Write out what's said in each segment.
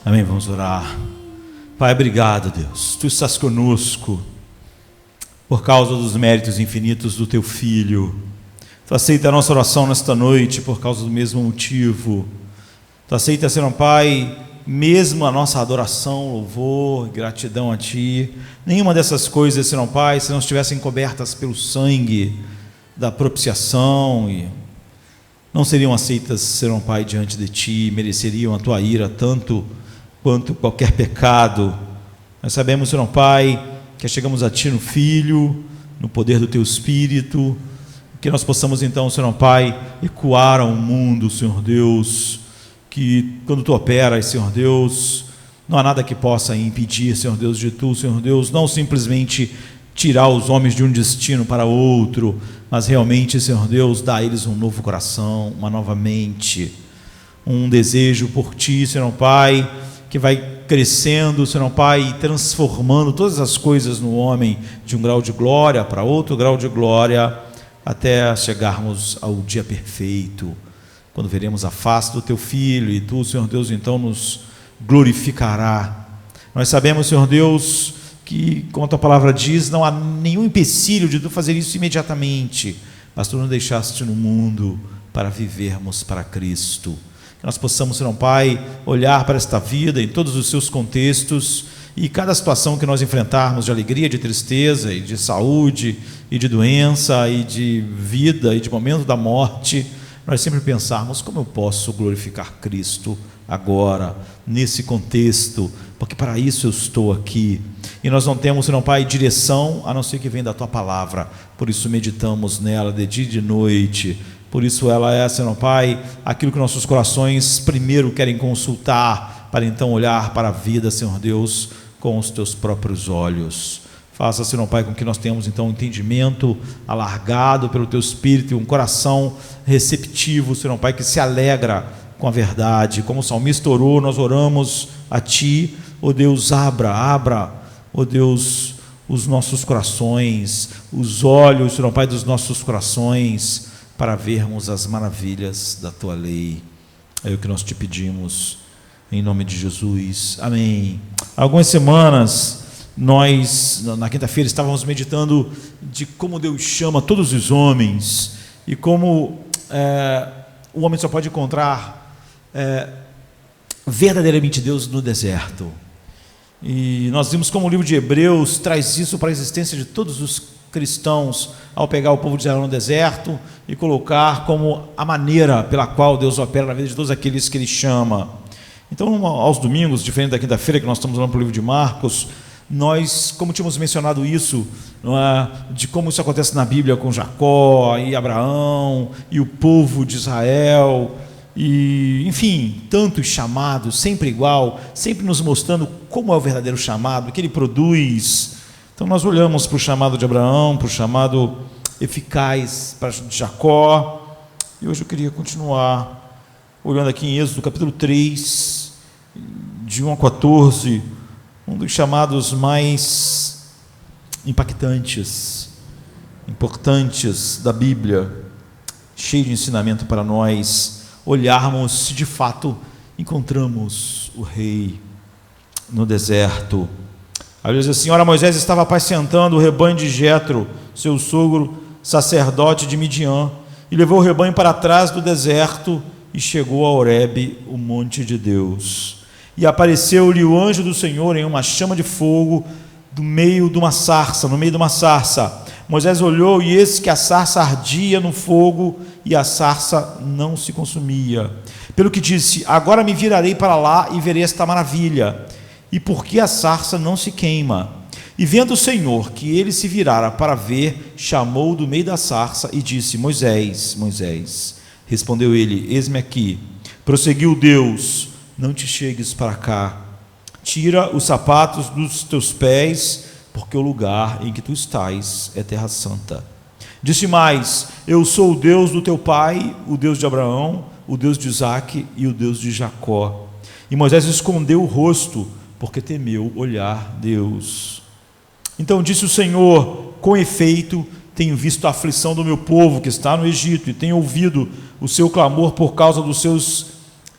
Amém, vamos orar. Pai, obrigado, Deus, Tu estás conosco por causa dos méritos infinitos do Teu Filho. Tu aceita a nossa oração nesta noite por causa do mesmo motivo. Tu aceita, Senhor Pai, mesmo a nossa adoração, louvor, gratidão a Ti. Nenhuma dessas coisas, Senhor Pai, se não estivessem cobertas pelo sangue da propiciação, e não seriam aceitas, Senhor Pai, diante de Ti, mereceriam a Tua ira tanto quanto qualquer pecado. Nós sabemos, Senhor Pai, que chegamos a Ti no Filho, no poder do Teu Espírito, que nós possamos então, Senhor Pai, ecoar ao mundo, Senhor Deus, que quando Tu operas, Senhor Deus, não há nada que possa impedir, Senhor Deus, de Tu, Senhor Deus, não simplesmente tirar os homens de um destino para outro, mas realmente, Senhor Deus, dar a eles um novo coração, uma nova mente, um desejo por Ti, Senhor Pai, que vai crescendo, Senhor Pai, e transformando todas as coisas no homem de um grau de glória para outro grau de glória, até chegarmos ao dia perfeito, quando veremos a face do Teu Filho, e Tu, Senhor Deus, então nos glorificará. Nós sabemos, Senhor Deus, que, como a Tua palavra diz, não há nenhum empecilho de Tu fazer isso imediatamente, mas Tu nos deixaste no mundo para vivermos para Cristo. Que nós possamos, Senhor Pai, olhar para esta vida em todos os seus contextos, e cada situação que nós enfrentarmos de alegria, de tristeza, e de saúde, e de doença, e de vida, e de momento da morte, nós sempre pensarmos: como eu posso glorificar Cristo agora, nesse contexto, porque para isso eu estou aqui. E nós não temos, Senhor Pai, direção, a não ser que venha da Tua palavra, por isso meditamos nela de dia e de noite. Por isso ela é, Senhor Pai, aquilo que nossos corações primeiro querem consultar, para então olhar para a vida, Senhor Deus, com os Teus próprios olhos. Faça, Senhor Pai, com que nós tenhamos então um entendimento alargado pelo Teu Espírito e um coração receptivo, Senhor Pai, que se alegra com a verdade. Como o salmista orou, nós oramos a Ti, ó Deus, abra, ó Deus, os nossos corações, os olhos, Senhor Pai, dos nossos corações, para vermos as maravilhas da Tua lei. É o que nós Te pedimos, em nome de Jesus, amém. Há algumas semanas, nós, na quinta-feira, estávamos meditando de como Deus chama todos os homens, e como o homem só pode encontrar verdadeiramente Deus no deserto. E nós vimos como o livro de Hebreus traz isso para a existência de todos os cristãos, ao pegar o povo de Israel no deserto e colocar como a maneira pela qual Deus opera na vida de todos aqueles que Ele chama. Então, aos domingos, diferente da quinta-feira, que nós estamos olhando para o livro de Marcos, nós, como tínhamos mencionado isso, de como isso acontece na Bíblia com Jacó e Abraão e o povo de Israel, e enfim, tantos chamados, sempre igual, sempre nos mostrando como é o verdadeiro chamado, o que ele produz. Então nós olhamos para o chamado de Abraão, para o chamado eficaz para Jacó, e hoje eu queria continuar olhando aqui em Êxodo capítulo 3, de 1 a 14, um dos chamados mais impactantes, importantes da Bíblia, cheio de ensinamento para nós olharmos se de fato encontramos o rei no deserto. A Bíblia diz assim: ora, Moisés estava apacentando o rebanho de Jetro, seu sogro, sacerdote de Midian, e levou o rebanho para trás do deserto e chegou a Horebe, o monte de Deus. E apareceu-lhe o anjo do Senhor em uma chama de fogo no meio de uma sarça. Moisés olhou, e eis que a sarça ardia no fogo, e a sarça não se consumia. Pelo que disse: agora me virarei para lá e verei esta maravilha. E por que a sarça não se queima? E vendo o Senhor que ele se virara para ver, chamou do meio da sarça e disse: Moisés, Moisés. Respondeu ele: eis-me aqui. Prosseguiu Deus: não te chegues para cá. Tira os sapatos dos teus pés, porque o lugar em que tu estás é terra santa. Disse mais: eu sou o Deus do teu pai, o Deus de Abraão, o Deus de Isaque e o Deus de Jacó. E Moisés escondeu o rosto, porque temeu olhar Deus. Então disse o Senhor: com efeito, tenho visto a aflição do meu povo que está no Egito, e tenho ouvido o seu clamor por causa dos seus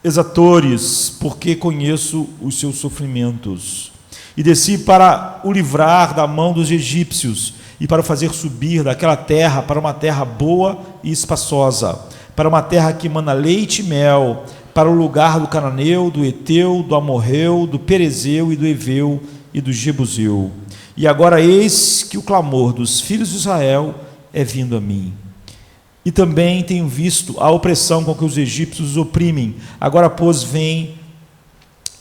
exatores, porque conheço os seus sofrimentos. E desci para o livrar da mão dos egípcios e para o fazer subir daquela terra para uma terra boa e espaçosa, para uma terra que mana leite e mel, para o lugar do cananeu, do eteu, do amorreu, do perezeu e do eveu e do jebuseu. E agora eis que o clamor dos filhos de Israel é vindo a mim. E também tenho visto a opressão com que os egípcios os oprimem. Agora, pois, vem,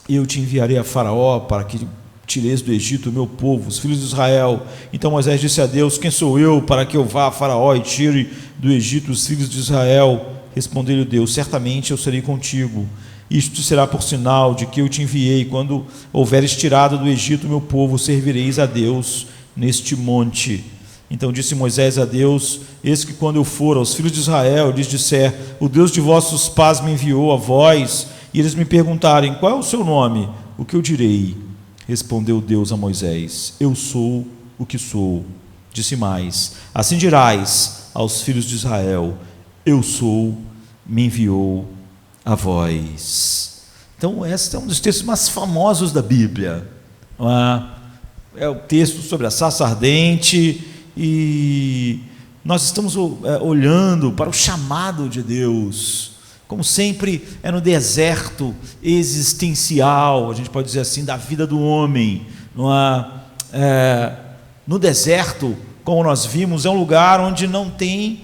eu te enviarei a Faraó para que tireis do Egito o meu povo, os filhos de Israel. Então Moisés disse a Deus: quem sou eu para que eu vá a Faraó e tire do Egito os filhos de Israel? Respondeu-lhe Deus: certamente eu serei contigo. Isto te será por sinal de que eu te enviei. Quando houveres tirado do Egito o meu povo, servireis a Deus neste monte. Então disse Moisés a Deus: eis que quando eu for aos filhos de Israel, lhes disser: o Deus de vossos pais me enviou a vós, e eles me perguntarem: qual é o seu nome? O que eu direi? Respondeu Deus a Moisés: eu sou o que sou. Disse mais: assim dirás aos filhos de Israel: eu sou, me enviou a vós. Então esse é um dos textos mais famosos da Bíblia. É o texto sobre a sarça ardente, e nós estamos olhando para o chamado de Deus. Como sempre, é no deserto existencial, a gente pode dizer assim, da vida do homem. No deserto, como nós vimos, é um lugar onde não tem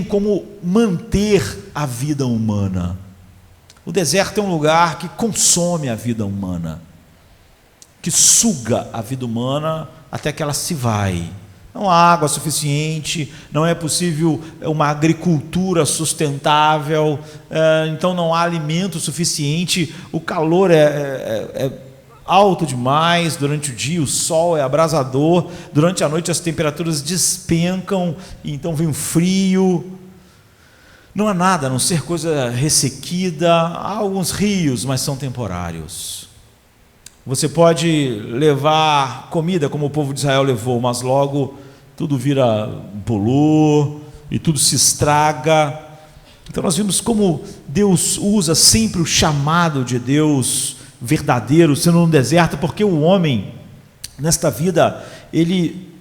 como manter a vida humana. O deserto é um lugar que consome a vida humana, que suga a vida humana até que ela se vai. Não há água suficiente, não é possível uma agricultura sustentável, então não há alimento suficiente, o calor é alto demais, durante o dia o sol é abrasador, durante a noite as temperaturas despencam, então vem o frio. Não há nada a não ser coisa ressequida. Há alguns rios, mas são temporários. Você pode levar comida como o povo de Israel levou, mas logo tudo vira bolor e tudo se estraga. Então nós vimos como Deus usa sempre o chamado de Deus verdadeiro, sendo no deserto, porque o homem, nesta vida, ele,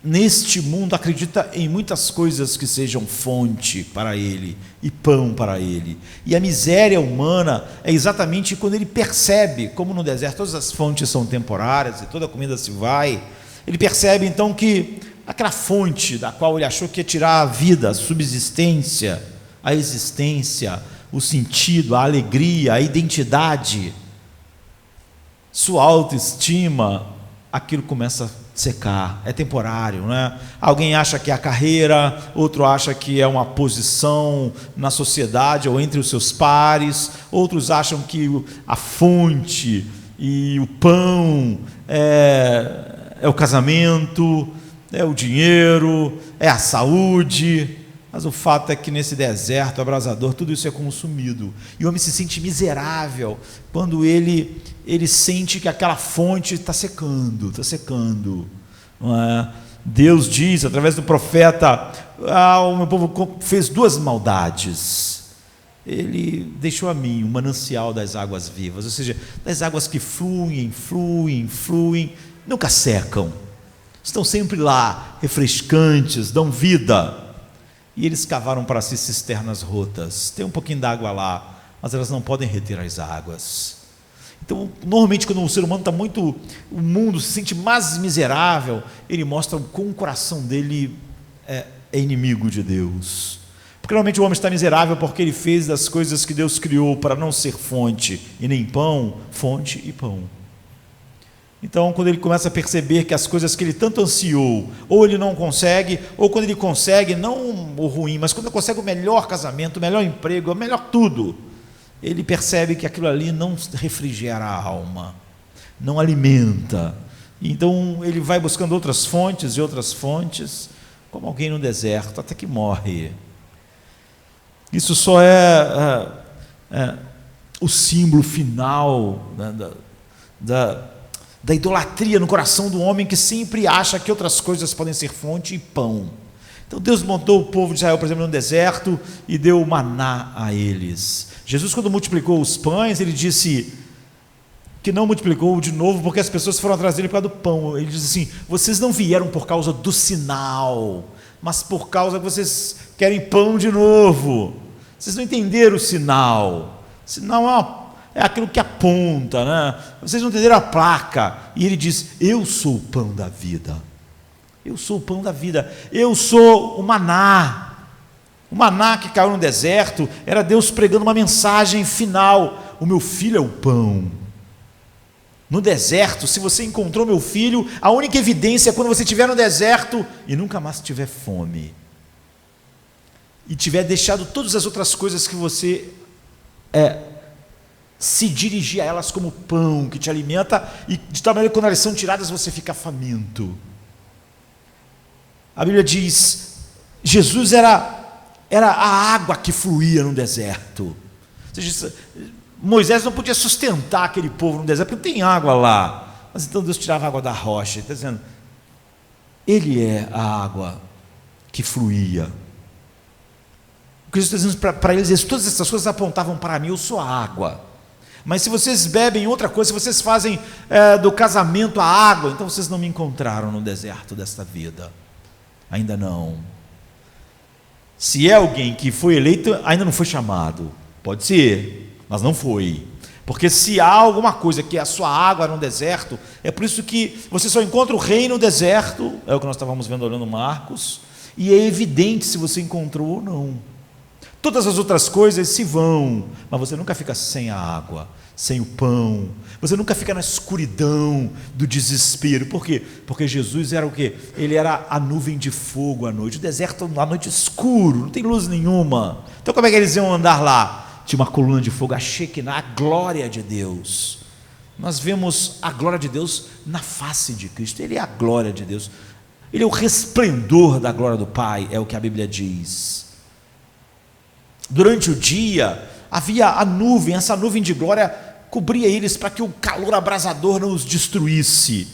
neste mundo, acredita em muitas coisas que sejam fonte para ele e pão para ele. E a miséria humana é exatamente quando ele percebe, como no deserto todas as fontes são temporárias e toda a comida se vai, ele percebe então que aquela fonte da qual ele achou que ia tirar a vida, a subsistência, a existência, o sentido, a alegria, a identidade, sua autoestima, aquilo começa a secar, é temporário, né? Alguém acha que é a carreira, outro acha que é uma posição na sociedade ou entre os seus pares, outros acham que a fonte e o pão é o casamento, é o dinheiro, é a saúde. Mas o fato é que nesse deserto abrasador tudo isso é consumido, e o homem se sente miserável quando ele sente que aquela fonte está secando, não é? Deus diz através do profeta: o meu povo fez duas maldades. Ele deixou a mim um manancial das águas vivas, ou seja, das águas que fluem, nunca secam, estão sempre lá, refrescantes, dão vida. E eles cavaram para si cisternas rotas. Tem um pouquinho d'água lá, mas elas não podem reter as águas. Então, normalmente, quando o ser humano está muito, o mundo se sente mais miserável, ele mostra como o coração dele é inimigo de Deus. Porque normalmente o homem está miserável porque ele fez das coisas que Deus criou para não ser fonte e nem pão, fonte e pão. Então, quando ele começa a perceber que as coisas que ele tanto ansiou, ou ele não consegue, ou quando ele consegue, não o ruim, mas quando ele consegue o melhor casamento, o melhor emprego, o melhor tudo, ele percebe que aquilo ali não refrigera a alma, não alimenta. Então, ele vai buscando outras fontes e outras fontes, como alguém no deserto, até que morre. Isso só é o símbolo final da idolatria no coração do homem, que sempre acha que outras coisas podem ser fonte e pão, Então Deus montou o povo de Israel, por exemplo, no deserto e deu o maná a eles. Jesus, quando multiplicou os pães, ele disse que não multiplicou de novo porque as pessoas foram atrás dele por causa do pão. Ele diz assim: vocês não vieram por causa do sinal, mas por causa que vocês querem pão de novo. Vocês não entenderam o sinal. O sinal é aquilo que aponta, né? Vocês não entenderam a placa. E ele diz: eu sou o pão da vida. Eu sou o pão da vida. Eu sou o maná. O maná que caiu no deserto era Deus pregando uma mensagem final: o meu filho é o pão. No deserto, se você encontrou meu filho, a única evidência é quando você estiver no deserto e nunca mais tiver fome, e tiver deixado todas as outras coisas que você se dirigir a elas como pão que te alimenta, e de tal maneira que quando elas são tiradas você fica faminto. A Bíblia diz: Jesus era a água que fluía no deserto. Ou seja, Moisés não podia sustentar aquele povo no deserto, porque não tem água lá. Mas então Deus tirava a água da rocha. Ele está dizendo: Ele é a água que fluía. O que Jesus está dizendo para eles: todas essas coisas apontavam para mim, eu sou a água. Mas se vocês bebem outra coisa, se vocês fazem do casamento a água, então vocês não me encontraram no deserto desta vida. Ainda não. Se é alguém que foi eleito, ainda não foi chamado. Pode ser, mas não foi. Porque se há alguma coisa que é a sua água no deserto, é por isso que você só encontra o rei no deserto, é o que nós estávamos vendo olhando Marcos, e é evidente se você encontrou ou não. Todas as outras coisas se vão, mas você nunca fica sem a água, sem o pão, você nunca fica na escuridão do desespero. Por quê? Porque Jesus era o quê? Ele era a nuvem de fogo à noite. O deserto à noite escuro, não tem luz nenhuma. Então como é que eles iam andar lá? Tinha uma coluna de fogo, a Shekinah, a glória de Deus. Nós vemos a glória de Deus na face de Cristo. Ele é a glória de Deus, ele é o resplendor da glória do Pai, é o que a Bíblia diz. Durante o dia havia a nuvem, essa nuvem de glória cobria eles para que o calor abrasador não os destruísse,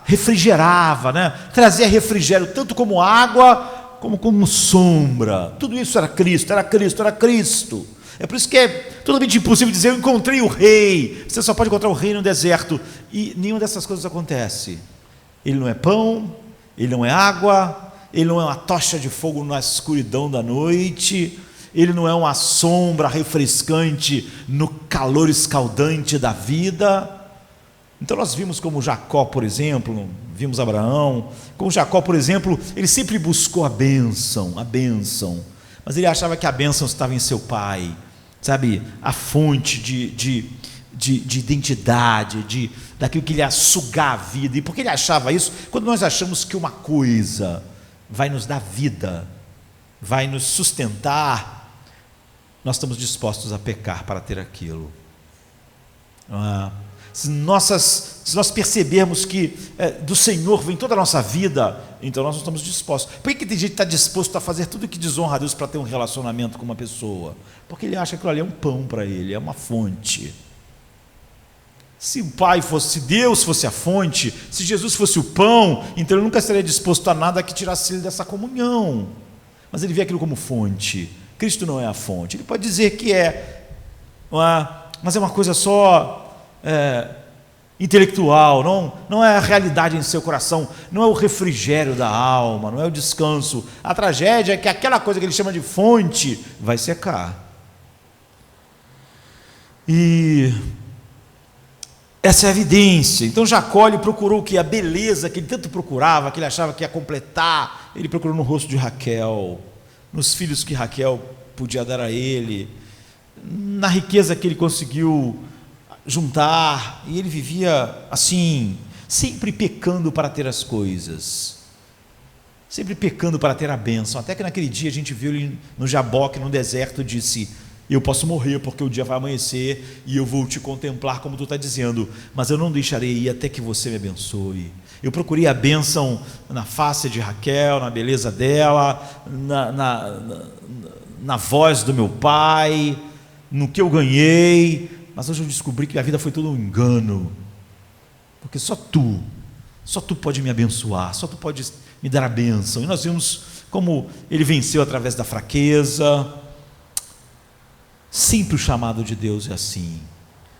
refrigerava, né? Trazia refrigério tanto como água como sombra. Tudo isso era Cristo, era Cristo, era Cristo. É por isso que é totalmente impossível dizer: eu encontrei o rei. Você só pode encontrar o rei no deserto, e nenhuma dessas coisas acontece. Ele não é pão, ele não é água, ele não é uma tocha de fogo na escuridão da noite, ele não é uma sombra refrescante no calor escaldante da vida. Então nós vimos como Jacó, por exemplo, vimos Abraão, como Jacó, por exemplo, ele sempre buscou a bênção, mas ele achava que a bênção estava em seu pai, sabe, a fonte de identidade, daquilo que lhe ia sugar a vida. E por que ele achava isso? Quando nós achamos que uma coisa vai nos dar vida, vai nos sustentar, nós estamos dispostos a pecar para ter aquilo. Se nós percebermos que do Senhor vem toda a nossa vida, então nós não estamos dispostos. Por que tem gente que está disposto a fazer tudo que desonra a Deus para ter um relacionamento com uma pessoa? Porque ele acha que aquilo ali é um pão para ele, é uma fonte. Se Deus fosse a fonte, se Jesus fosse o pão, então ele nunca estaria disposto a nada que tirasse ele dessa comunhão. Mas ele vê aquilo como fonte. Cristo não é a fonte. Ele pode dizer que mas é uma coisa só intelectual, não é a realidade em seu coração, não é o refrigério da alma, não é o descanso. A tragédia é que aquela coisa que ele chama de fonte vai secar. E essa é a evidência. Então Jacó, ele procurou o que? A beleza que ele tanto procurava, que ele achava que ia completar, ele procurou no rosto de Raquel, nos filhos que Raquel podia dar a ele, na riqueza que ele conseguiu juntar, e ele vivia assim, sempre pecando para ter as coisas, sempre pecando para ter a bênção, até que naquele dia a gente viu ele no Jaboque, no deserto, disse: eu posso morrer porque o dia vai amanhecer e eu vou te contemplar como tu está dizendo, mas eu não deixarei ir até que você me abençoe. Eu procurei a bênção na face de Raquel, na beleza dela, na voz do meu pai, no que eu ganhei, mas hoje eu descobri que a vida foi todo um engano, porque só tu pode me abençoar, só tu pode me dará bênção. E nós vimos como ele venceu através da fraqueza. Sempre o chamado de Deus é assim.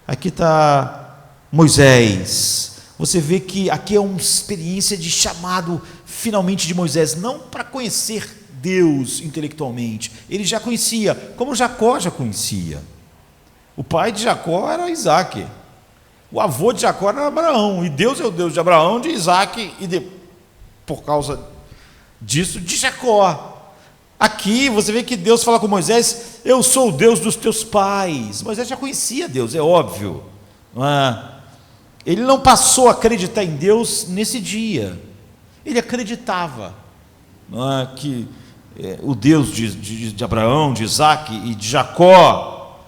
Aqui está Moisés. Você vê que aqui é uma experiência de chamado finalmente de Moisés, não para conhecer Deus intelectualmente, ele já conhecia, como Jacó já conhecia. O pai de Jacó era Isaac, o avô de Jacó era Abraão, e Deus é o Deus de Abraão, de Isaac e por causa disso de Jacó. Aqui você vê que Deus fala com Moisés: eu sou o Deus dos teus pais. Moisés já conhecia Deus, é óbvio, não é? Ele não passou a acreditar em Deus nesse dia, ele acreditava, não é, que o Deus de Abraão, de Isaac e de Jacó.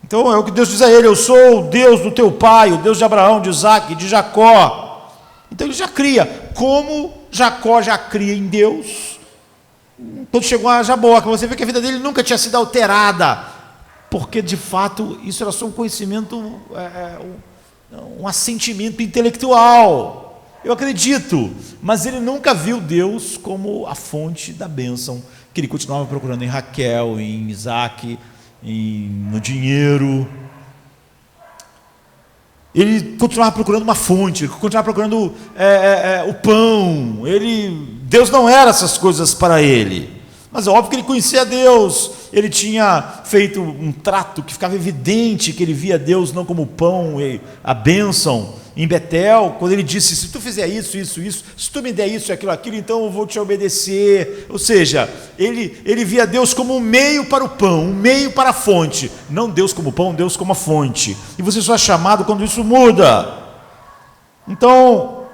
Então é o que Deus diz a ele: eu sou o Deus do teu pai, o Deus de Abraão, de Isaac e de Jacó. Então ele já cria, como Jacó já cria em Deus. Quando chegou a Jaboque, você vê que a vida dele nunca tinha sido alterada, porque de fato isso era só um conhecimento, um assentimento intelectual. Eu acredito, mas ele nunca viu Deus como a fonte da bênção, que ele continuava procurando em Raquel, em Isaac, no dinheiro. Ele continuava procurando uma fonte, ele continuava procurando o pão. Deus não era essas coisas para ele. Mas é óbvio que ele conhecia Deus, ele tinha feito um trato que ficava evidente que ele via Deus não como o pão e a bênção em Betel, quando ele disse: se tu fizer isso, se tu me der isso, aquilo, então eu vou te obedecer. Ou seja, ele via Deus como um meio para o pão, um meio para a fonte, não Deus como o pão, Deus como a fonte. E você só é chamado quando isso muda. Então,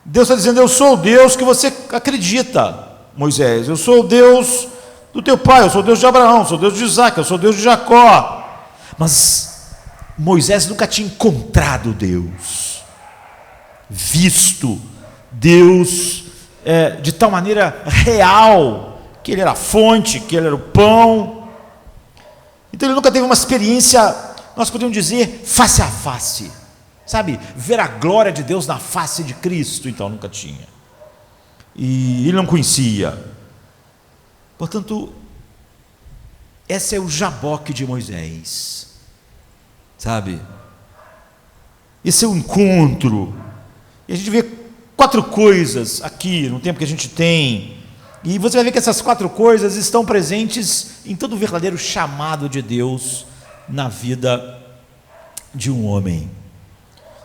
Deus está dizendo: eu sou o Deus que você acredita, Moisés, eu sou o Deus do teu pai, eu sou o Deus de Abraão, eu sou o Deus de Isaac, eu sou o Deus de Jacó. Mas Moisés nunca tinha encontrado Deus, visto Deus de tal maneira real, que ele era a fonte, que ele era o pão. Então ele nunca teve uma experiência, nós podemos dizer, face a face, sabe, ver a glória de Deus na face de Cristo. Então nunca tinha, e ele não conhecia. Portanto, esse é o Jaboque de Moisés, sabe? Esse é o encontro. E a gente vê 4 coisas aqui no tempo que a gente tem, e você vai ver que essas 4 coisas estão presentes em todo o verdadeiro chamado de Deus na vida de um homem.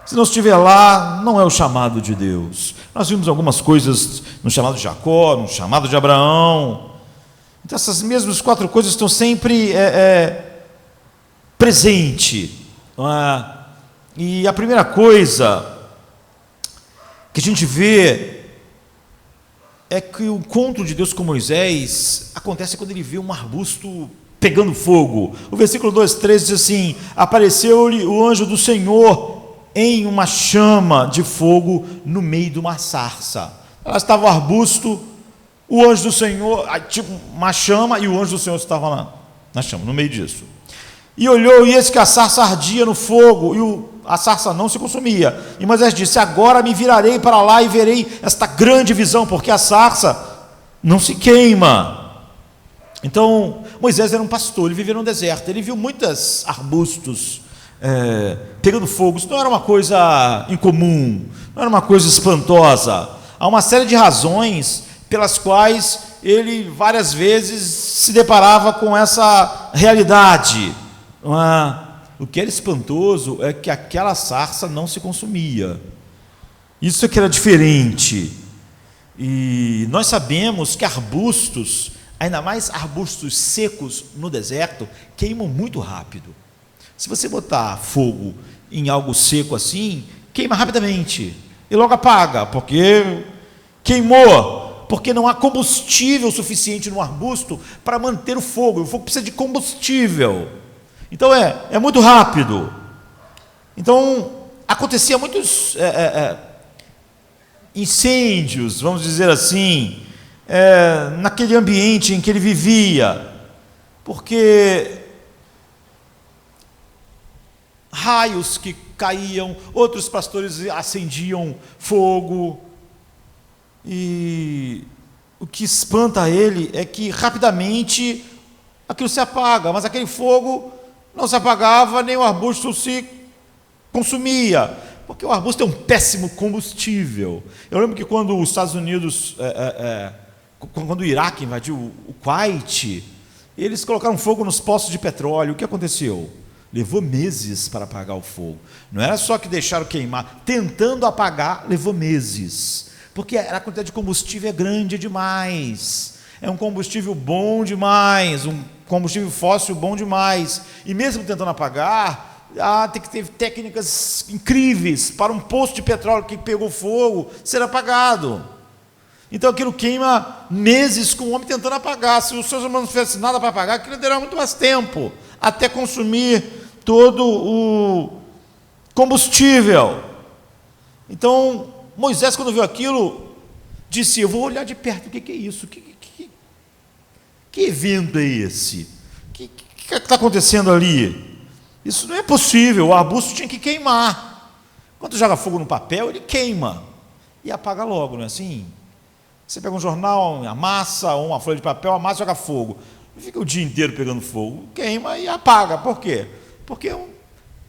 Se não estiver lá, não é o chamado de Deus. Nós vimos algumas coisas no chamado de Jacó, no chamado de Abraão. Então essas mesmas 4 coisas estão sempre presentes. E a primeira coisa que a gente vê é que o encontro de Deus com Moisés acontece quando ele vê um arbusto pegando fogo. O versículo 2:13 diz assim: apareceu-lhe o anjo do Senhor em uma chama de fogo no meio de uma sarça. Lá estava o arbusto, o anjo do Senhor, tipo uma chama, e o anjo do Senhor estava lá na chama, no meio disso. E olhou, e eis que a sarça ardia no fogo, e a sarça não se consumia. E Moisés disse: agora me virarei para lá e verei esta grande visão, porque a sarça não se queima. Então Moisés era um pastor, ele vivia no deserto, ele viu muitos arbustos pegando fogo. Isso não era uma coisa incomum, não era uma coisa espantosa. Há uma série de razões pelas quais ele várias vezes se deparava com essa realidade. O que era espantoso é que aquela sarça não se consumia. Isso é que era diferente. E nós sabemos que arbustos, ainda mais arbustos secos no deserto, queimam muito rápido. Se você botar fogo em algo seco assim, queima rapidamente e logo apaga, porque queimou, porque não há combustível suficiente no arbusto para manter o fogo. O fogo precisa de combustível. Então é muito rápido. Então acontecia muitos incêndios, vamos dizer assim, naquele ambiente em que ele vivia, porque raios que caíam, outros pastores acendiam fogo, E o que espanta ele é que rapidamente aquilo se apaga, mas aquele fogo não se apagava, nem o arbusto se consumia, porque o arbusto é um péssimo combustível. Eu lembro que quando os Estados Unidos, quando o Iraque invadiu o Kuwait, eles colocaram fogo nos poços de petróleo. O que aconteceu? Levou meses para apagar o fogo. Não era só que deixaram queimar, tentando apagar, levou meses, porque a quantidade de combustível é grande demais, é um combustível bom demais, um combustível fóssil bom demais, e mesmo tentando apagar, tem que ter técnicas incríveis para um poço de petróleo que pegou fogo ser apagado. Então aquilo queima meses com o homem tentando apagar. Se os seus irmãos não tivessem nada para apagar, aquilo deram muito mais tempo até consumir todo o combustível. Então Moisés, quando viu aquilo, disse: eu vou olhar de perto, o que é isso? Que evento é esse? O que está acontecendo ali? Isso não é possível, o arbusto tinha que queimar. Quando joga fogo no papel, ele queima e apaga logo, não é assim? Você pega um jornal, amassa, ou uma folha de papel, amassa e joga fogo. Fica o dia inteiro pegando fogo, queima e apaga. Por quê? Porque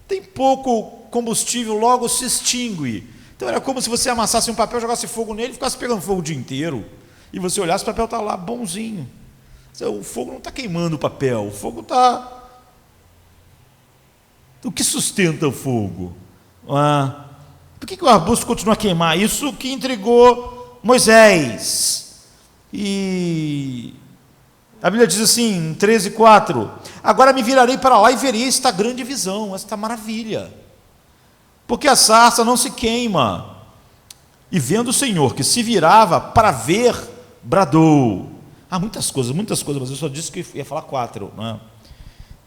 tem pouco combustível, logo se extingue. Então era como se você amassasse um papel, jogasse fogo nele e ficasse pegando fogo o dia inteiro. E você olhasse, o papel está lá bonzinho. O fogo não está queimando o papel, o fogo está... O que sustenta o fogo? Por que o arbusto continua a queimar? Isso que intrigou Moisés. E a Bíblia diz assim, em 13:4: agora me virarei para lá e verei esta grande visão, esta maravilha, porque a sarça não se queima. E vendo o Senhor que se virava para ver, bradou. Muitas coisas, mas eu só disse que ia falar 4. Não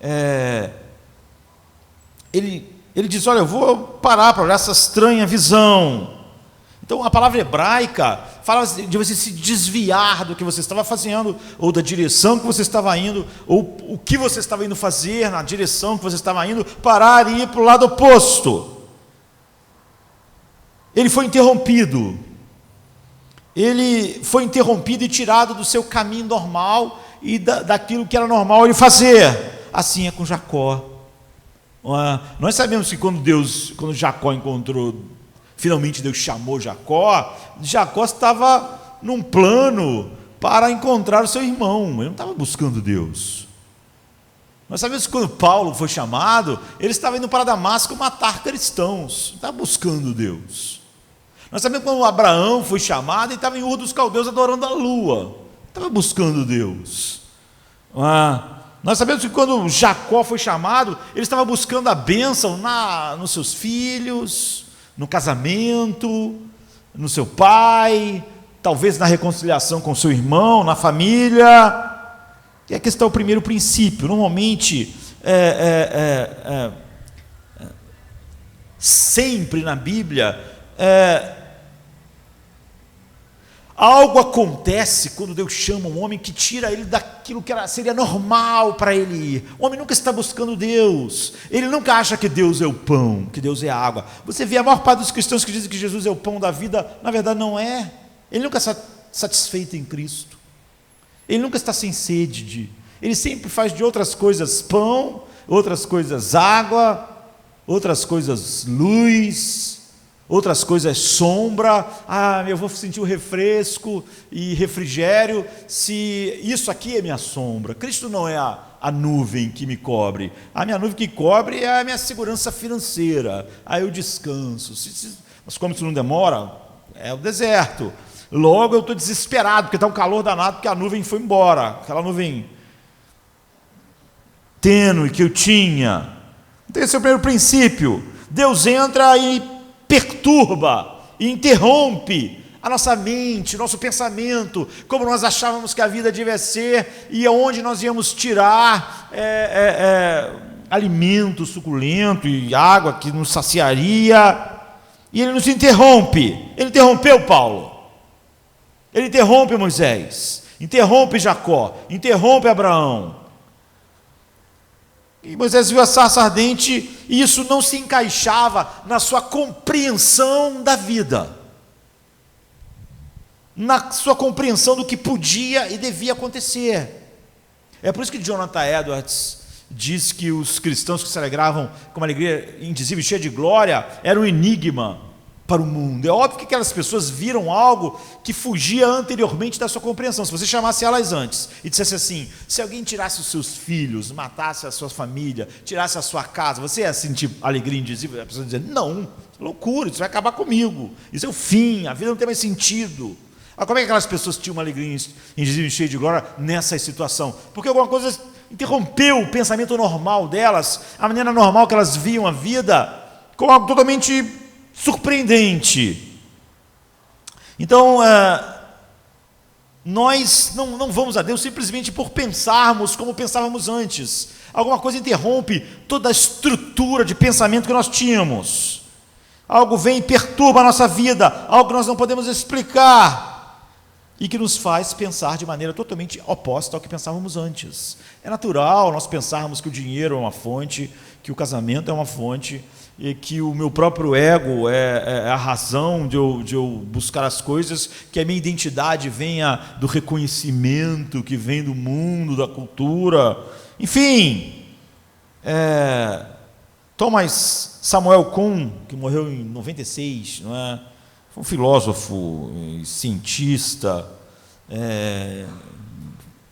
é? Ele diz: olha, eu vou parar para olhar essa estranha visão. Então a palavra hebraica fala de você se desviar do que você estava fazendo, ou da direção que você estava indo, ou o que você estava indo fazer na direção que você estava indo, parar e ir para o lado oposto. Ele foi interrompido. Ele foi interrompido e tirado do seu caminho normal e daquilo que era normal ele fazer. Assim é com Jacó. Nós sabemos que quando Jacó encontrou, finalmente Deus chamou Jacó estava num plano para encontrar o seu irmão, ele não estava buscando Deus. Nós sabemos que quando Paulo foi chamado, ele estava indo para Damasco matar cristãos, não estava buscando Deus. Nós sabemos que quando Abraão foi chamado, ele estava em Ur dos Caldeus adorando a lua, estava buscando Deus. Nós sabemos que quando Jacó foi chamado, ele estava buscando a bênção nos seus filhos, no casamento, no seu pai, talvez na reconciliação com seu irmão, na família. E aqui está o primeiro princípio. Normalmente, sempre na Bíblia, algo acontece quando Deus chama um homem que tira ele daquilo que seria normal para ele ir. O homem nunca está buscando Deus, ele nunca acha que Deus é o pão, que Deus é a água. Você vê a maior parte dos cristãos que dizem que Jesus é o pão da vida, na verdade não é. Ele nunca está satisfeito em Cristo, ele nunca está sem sede ele sempre faz de outras coisas pão, outras coisas água, outras coisas luz, outras coisas sombra. Eu vou sentir o refresco e refrigério se isso aqui é minha sombra. Cristo não é a nuvem que me cobre. A minha nuvem que cobre é a minha segurança financeira. Aí eu descanso. Mas como isso não demora, é o deserto. Logo eu estou desesperado, porque está um calor danado, porque a nuvem foi embora. Aquela nuvem tênue que eu tinha. Então esse é o primeiro princípio. Deus entra e perturba, e interrompe a nossa mente, nosso pensamento, como nós achávamos que a vida devia ser, e aonde nós íamos tirar alimento suculento e água que nos saciaria, e ele nos interrompe. Ele interrompeu Paulo, ele interrompe Moisés, interrompe Jacó, interrompe Abraão. E Moisés viu a sarça ardente, e isso não se encaixava na sua compreensão da vida. na sua compreensão do que podia e devia acontecer. É por isso que Jonathan Edwards diz que os cristãos que se alegravam com uma alegria indizível e cheia de glória era um enigma para o mundo. É óbvio que aquelas pessoas viram algo que fugia anteriormente da sua compreensão. Se você chamasse elas antes e dissesse assim: se alguém tirasse os seus filhos, matasse a sua família, tirasse a sua casa, você ia sentir alegria indizível? A pessoa ia dizer: não, loucura, isso vai acabar comigo, isso é o fim, a vida não tem mais sentido. Como é que aquelas pessoas tinham uma alegria indizível e cheia de glória nessa situação? Porque alguma coisa interrompeu o pensamento normal delas, a maneira normal que elas viam a vida, como algo totalmente surpreendente. Então, nós não vamos a Deus simplesmente por pensarmos como pensávamos antes. Alguma coisa interrompe toda a estrutura de pensamento que nós tínhamos. Algo vem e perturba a nossa vida, algo que nós não podemos explicar, e que nos faz pensar de maneira totalmente oposta ao que pensávamos antes. É natural nós pensarmos que o dinheiro é uma fonte, que o casamento é uma fonte, e que o meu próprio ego é a razão de eu buscar as coisas, que a minha identidade venha do reconhecimento que vem do mundo, da cultura. Enfim, Thomas Samuel Kuhn, que morreu em 96, não é? Foi um filósofo, cientista,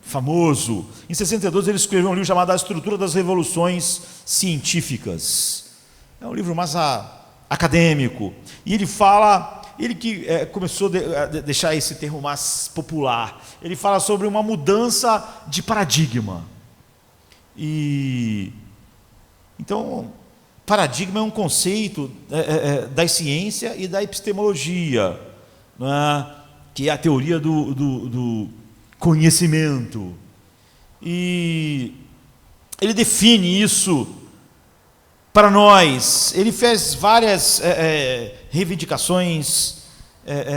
famoso. Em 62 ele escreveu um livro chamado A Estrutura das Revoluções Científicas. É um livro mais acadêmico. E ele fala, ele que começou a deixar esse termo mais popular, ele fala sobre uma mudança de paradigma. Então, paradigma é um conceito da ciência e da epistemologia, não é? Que é a teoria do conhecimento. E ele define isso para nós. Ele fez várias reivindicações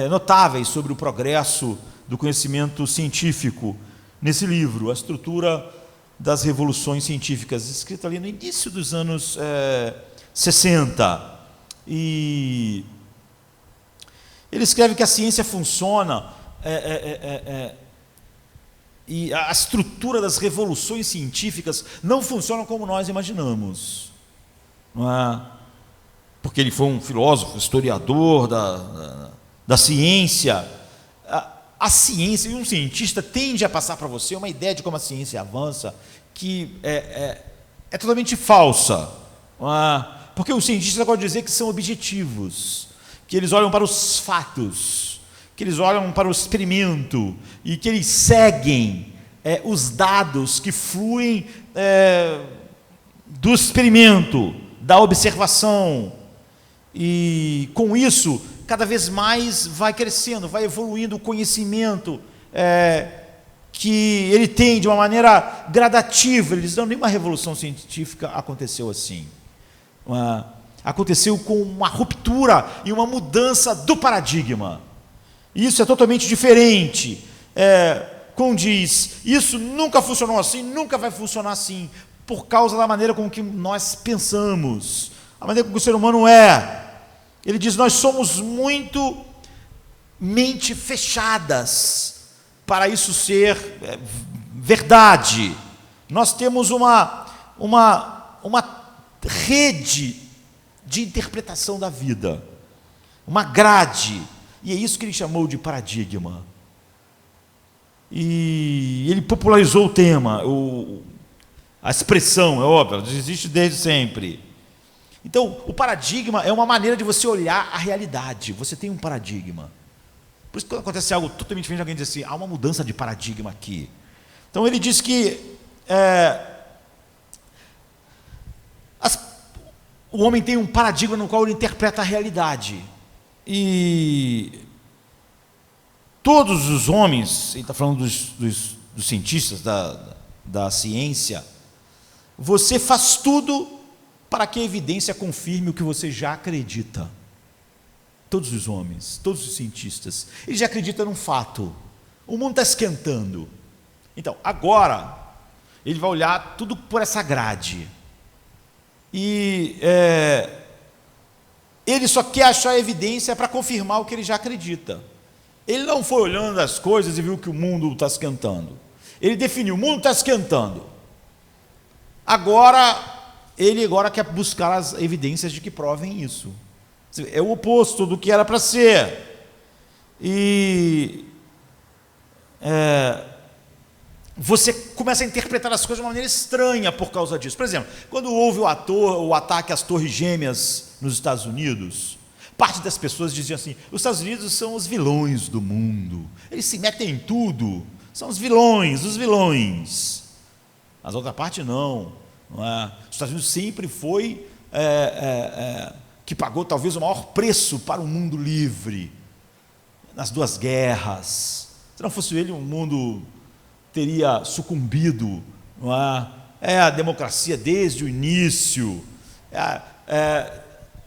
notáveis sobre o progresso do conhecimento científico nesse livro, A Estrutura das Revoluções Científicas, escrito ali no início dos anos 60. E ele escreve que a ciência funciona, e a estrutura das revoluções científicas não funciona como nós imaginamos, não é? Porque ele foi um filósofo, historiador da ciência. A ciência e um cientista tende a passar para você uma ideia de como a ciência avança, que é totalmente falsa. Porque os cientistas podem dizer que são objetivos, que eles olham para os fatos, que eles olham para o experimento e que eles seguem os dados que fluem do experimento, da observação. E com isso, cada vez mais vai crescendo, vai evoluindo o conhecimento que ele tem de uma maneira gradativa. Eles dizem: nenhuma revolução científica aconteceu assim. Aconteceu com uma ruptura e uma mudança do paradigma. Isso é totalmente diferente. Como diz, isso nunca funcionou assim, nunca vai funcionar assim, por causa da maneira com que nós pensamos, a maneira com que o ser humano é. Ele diz: nós somos muito mente fechadas para isso ser verdade. Nós temos uma rede de interpretação da vida, uma grade, e é isso que ele chamou de paradigma. E ele popularizou o tema, a expressão, é óbvio, existe desde sempre. Então, o paradigma é uma maneira de você olhar a realidade. Você tem um paradigma. Por isso que quando acontece algo totalmente diferente, alguém diz assim: há uma mudança de paradigma aqui. Então ele diz que o homem tem um paradigma no qual ele interpreta a realidade. E todos os homens, ele está falando dos cientistas da ciência, você faz tudo para que a evidência confirme o que você já acredita. Todos os homens, todos os cientistas, eles já acreditam num fato: o mundo está esquentando. Então, agora, ele vai olhar tudo por essa grade. E ele só quer achar evidência para confirmar o que ele já acredita. Ele não foi olhando as coisas e viu que o mundo está esquentando. Ele definiu: o mundo está esquentando. Ele quer buscar as evidências de que provem isso. É o oposto do que era para ser. E você começa a interpretar as coisas de uma maneira estranha por causa disso. Por exemplo, quando houve o ataque às Torres Gêmeas nos Estados Unidos, parte das pessoas diziam assim: os Estados Unidos são os vilões do mundo, eles se metem em tudo, são os vilões. Mas a outra parte não é? Os Estados Unidos sempre foi que pagou talvez o maior preço para o mundo livre nas duas guerras. Se não fosse ele, o mundo teria sucumbido, não é? A democracia desde o início.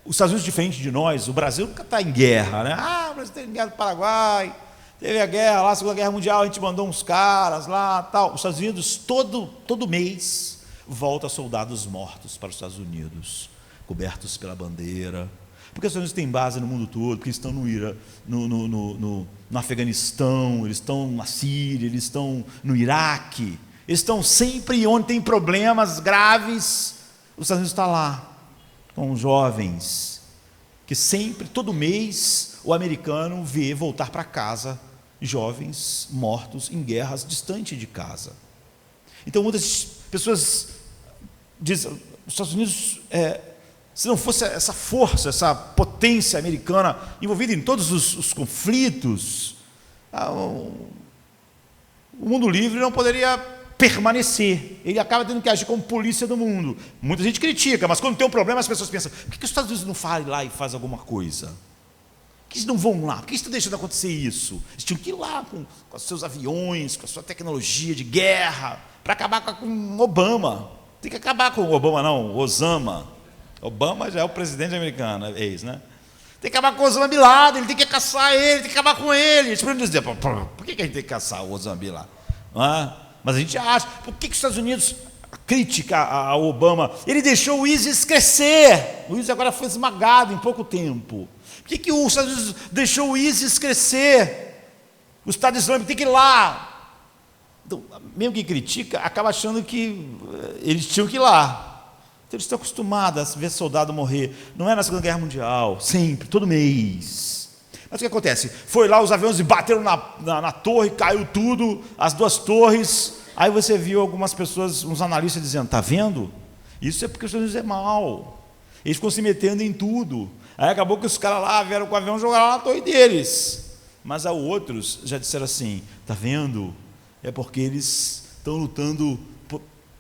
Os Estados Unidos, diferente de nós, o Brasil nunca está em guerra, né? O Brasil teve guerra do Paraguai, teve a guerra lá, a Segunda Guerra Mundial, a gente mandou uns caras lá, tal. Os Estados Unidos, todo mês, volta soldados mortos para os Estados Unidos, cobertos pela bandeira. Porque os Estados Unidos têm base no mundo todo, porque eles estão no Afeganistão, eles estão na Síria, eles estão no Iraque, eles estão sempre onde tem problemas graves. Os Estados Unidos está lá, com jovens, que sempre, todo mês, o americano vê voltar para casa jovens mortos em guerras distante de casa. Então muitas pessoas dizem: os Estados Unidos, se não fosse essa força, essa potência americana envolvida em todos os conflitos, o mundo livre não poderia permanecer. Ele acaba tendo que agir como polícia do mundo. Muita gente critica, mas quando tem um problema as pessoas pensam: por que os Estados Unidos não falam lá e fazem alguma coisa? Por que eles não vão lá? Por que eles estão deixando acontecer isso? Eles tinham que ir lá com os seus aviões, com a sua tecnologia de guerra, para acabar com o Obama. Tem que acabar com o Obama, não, o Osama. Obama já é o presidente americano, né? Tem que acabar com o Osama Bin Laden, ele tem que caçar ele, tem que acabar com ele. A gente pode dizer: por que a gente tem que caçar o Osama Bin Laden? Mas a gente acha: por que os Estados Unidos critica a Obama? Ele deixou o ISIS crescer. O ISIS agora foi esmagado em pouco tempo. Por que os Estados Unidos deixou o ISIS crescer? O Estado Islâmico tem que ir lá. Então, mesmo que critica, acaba achando que eles tinham que ir lá. Então, eles estão acostumados a ver soldado morrer. Não é na Segunda Guerra Mundial, sempre, todo mês. Mas o que acontece? Foi lá, os aviões bateram na torre, caiu tudo, as duas torres. Aí você viu algumas pessoas, uns analistas dizendo: está vendo? Isso é porque os Estados Unidos é mal. Eles ficam se metendo em tudo. Aí acabou que os caras lá vieram com o avião e jogaram na torre deles. Mas há outros já disseram assim: está vendo? É porque eles estão lutando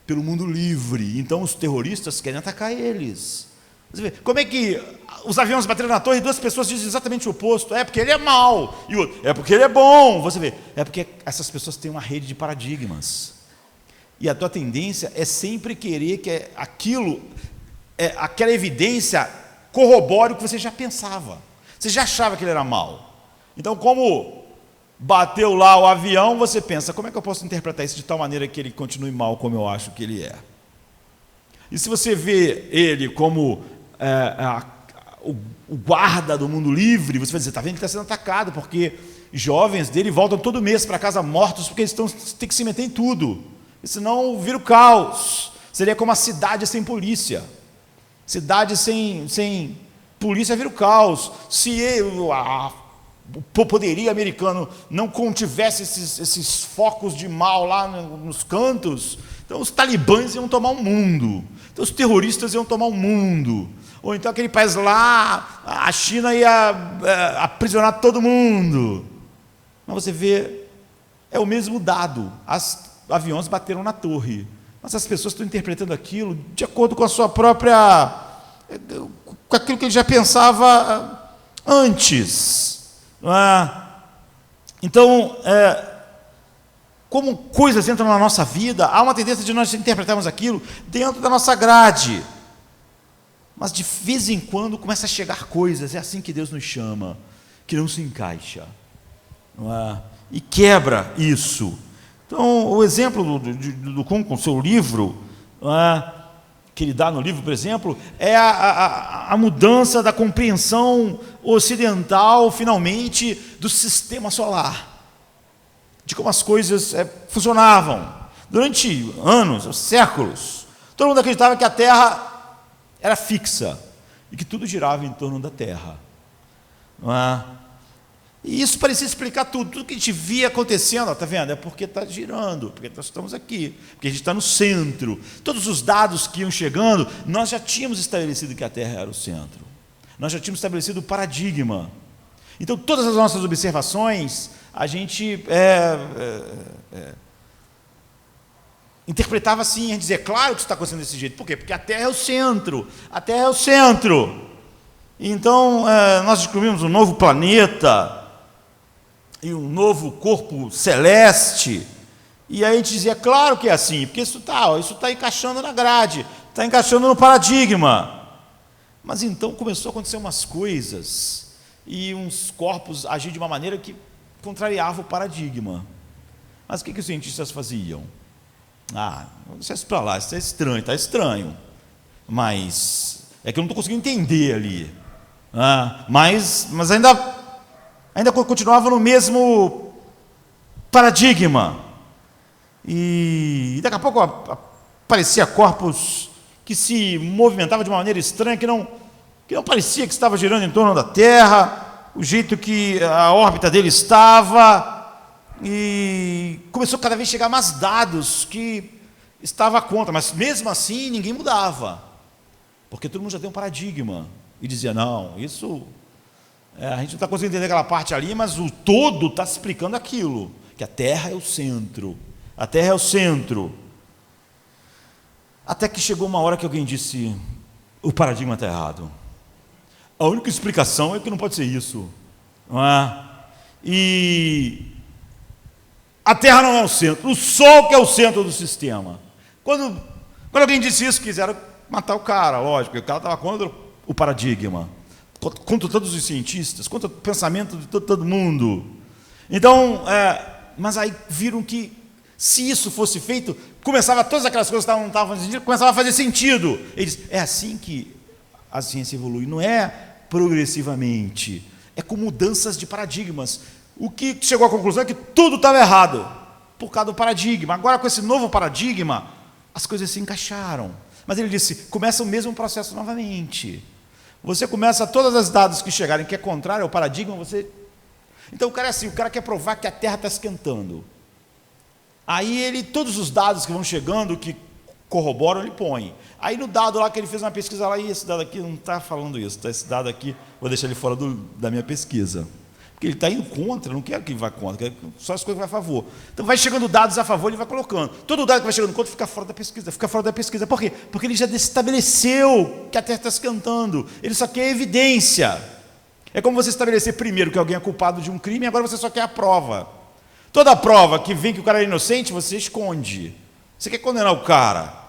pelo mundo livre. Então os terroristas querem atacar eles. Você vê, como é que os aviões bateram na torre e duas pessoas dizem exatamente o oposto? É porque ele é mau. E o outro: é porque ele é bom. Você vê, é porque essas pessoas têm uma rede de paradigmas. E a tua tendência é sempre querer que aquela evidência corrobore o que você já pensava. Você já achava que ele era mau. Então, como bateu lá o avião, você pensa: como é que eu posso interpretar isso de tal maneira que ele continue mal como eu acho que ele é? E se você vê ele como o guarda do mundo livre, você vai dizer: está vendo que está sendo atacado, porque jovens dele voltam todo mês para casa mortos, porque eles têm que se meter em tudo, e senão vira o caos. Seria como a cidade sem polícia. Cidade sem polícia vira o caos. Se o poderio americano não contivesse esses focos de mal lá nos cantos, então os talibãs iam tomar o mundo, então os terroristas iam tomar o mundo, ou então aquele país lá, a China ia aprisionar todo mundo. Mas você vê, é o mesmo dado: os aviões bateram na torre, mas as pessoas estão interpretando aquilo de acordo com a sua própria, com aquilo que ele já pensava antes. Então, como coisas entram na nossa vida, há uma tendência de nós interpretarmos aquilo dentro da nossa grade. Mas de vez em quando começa a chegar coisas, é assim que Deus nos chama, que não se encaixa, e quebra isso. Então, o exemplo do Kuhn com o seu livro, que ele dá no livro, por exemplo, é a mudança da compreensão ocidental, finalmente, do sistema solar, de como as coisas funcionavam. Durante anos, séculos, todo mundo acreditava que a Terra era fixa e que tudo girava em torno da Terra. Não é? E isso parecia explicar tudo que a gente via acontecendo. Está vendo? É porque está girando, porque nós estamos aqui, porque a gente está no centro. Todos os dados que iam chegando, nós já tínhamos estabelecido que a Terra era o centro. Nós já tínhamos estabelecido o paradigma. Então, todas as nossas observações, a gente interpretava assim, a gente dizia, claro que isso está acontecendo desse jeito. Por quê? Porque a Terra é o centro. A Terra é o centro. Então, nós descobrimos um novo planeta e um novo corpo celeste, e aí a gente dizia, claro que é assim, porque isso está encaixando na grade, está encaixando no paradigma. Mas então começou a acontecer umas coisas, e uns corpos agiam de uma maneira que contrariava o paradigma. Mas o que os cientistas faziam? Deixa isso para lá, isso é estranho, está estranho, mas é que eu não estou conseguindo entender ali. Mas ainda continuava no mesmo paradigma. E daqui a pouco aparecia corpos que se movimentavam de uma maneira estranha, que não parecia que estava girando em torno da Terra, o jeito que a órbita dele estava, e começou cada vez a chegar mais dados que estava contra, mas mesmo assim ninguém mudava, porque todo mundo já tem um paradigma, e dizia, não, isso... a gente não está conseguindo entender aquela parte ali, mas o todo está explicando aquilo, que a Terra é o centro. A Terra é o centro. Até que chegou uma hora que alguém disse, o paradigma está errado. A única explicação é que não pode ser isso. Não é? E a Terra não é o centro, o Sol que é o centro do sistema. Quando alguém disse isso, quiseram matar o cara, lógico, porque o cara estava contra o paradigma. Contra todos os cientistas, contra o pensamento de todo mundo. Então, mas aí viram que, se isso fosse feito, começava todas aquelas coisas que não estavam fazendo sentido, começava a fazer sentido. Eles, é assim que a ciência evolui, não é progressivamente, é com mudanças de paradigmas. O que chegou à conclusão é que tudo estava errado, por causa do paradigma. Agora, com esse novo paradigma, as coisas se encaixaram. Mas ele disse, começa o mesmo processo novamente. Você começa, todas as dados que chegarem que é contrário ao paradigma, você... Então o cara é assim, o cara quer provar que a Terra está esquentando. Aí todos os dados que vão chegando, que corroboram, ele põe. Aí no dado lá que ele fez uma pesquisa lá, e esse dado aqui não está falando isso, tá? Esse dado aqui, vou deixar ele fora da minha pesquisa. Porque ele está indo contra, não quero que ele vá contra, quero só as coisas que vai a favor. Então vai chegando dados a favor, ele vai colocando. Todo dado que vai chegando contra fica fora da pesquisa, fica fora da pesquisa. Por quê? Porque ele já estabeleceu que a Terra está esquentando. Ele só quer evidência. É como você estabelecer primeiro que alguém é culpado de um crime, e agora você só quer a prova. Toda prova que vem que o cara é inocente, você esconde. Você quer condenar o cara.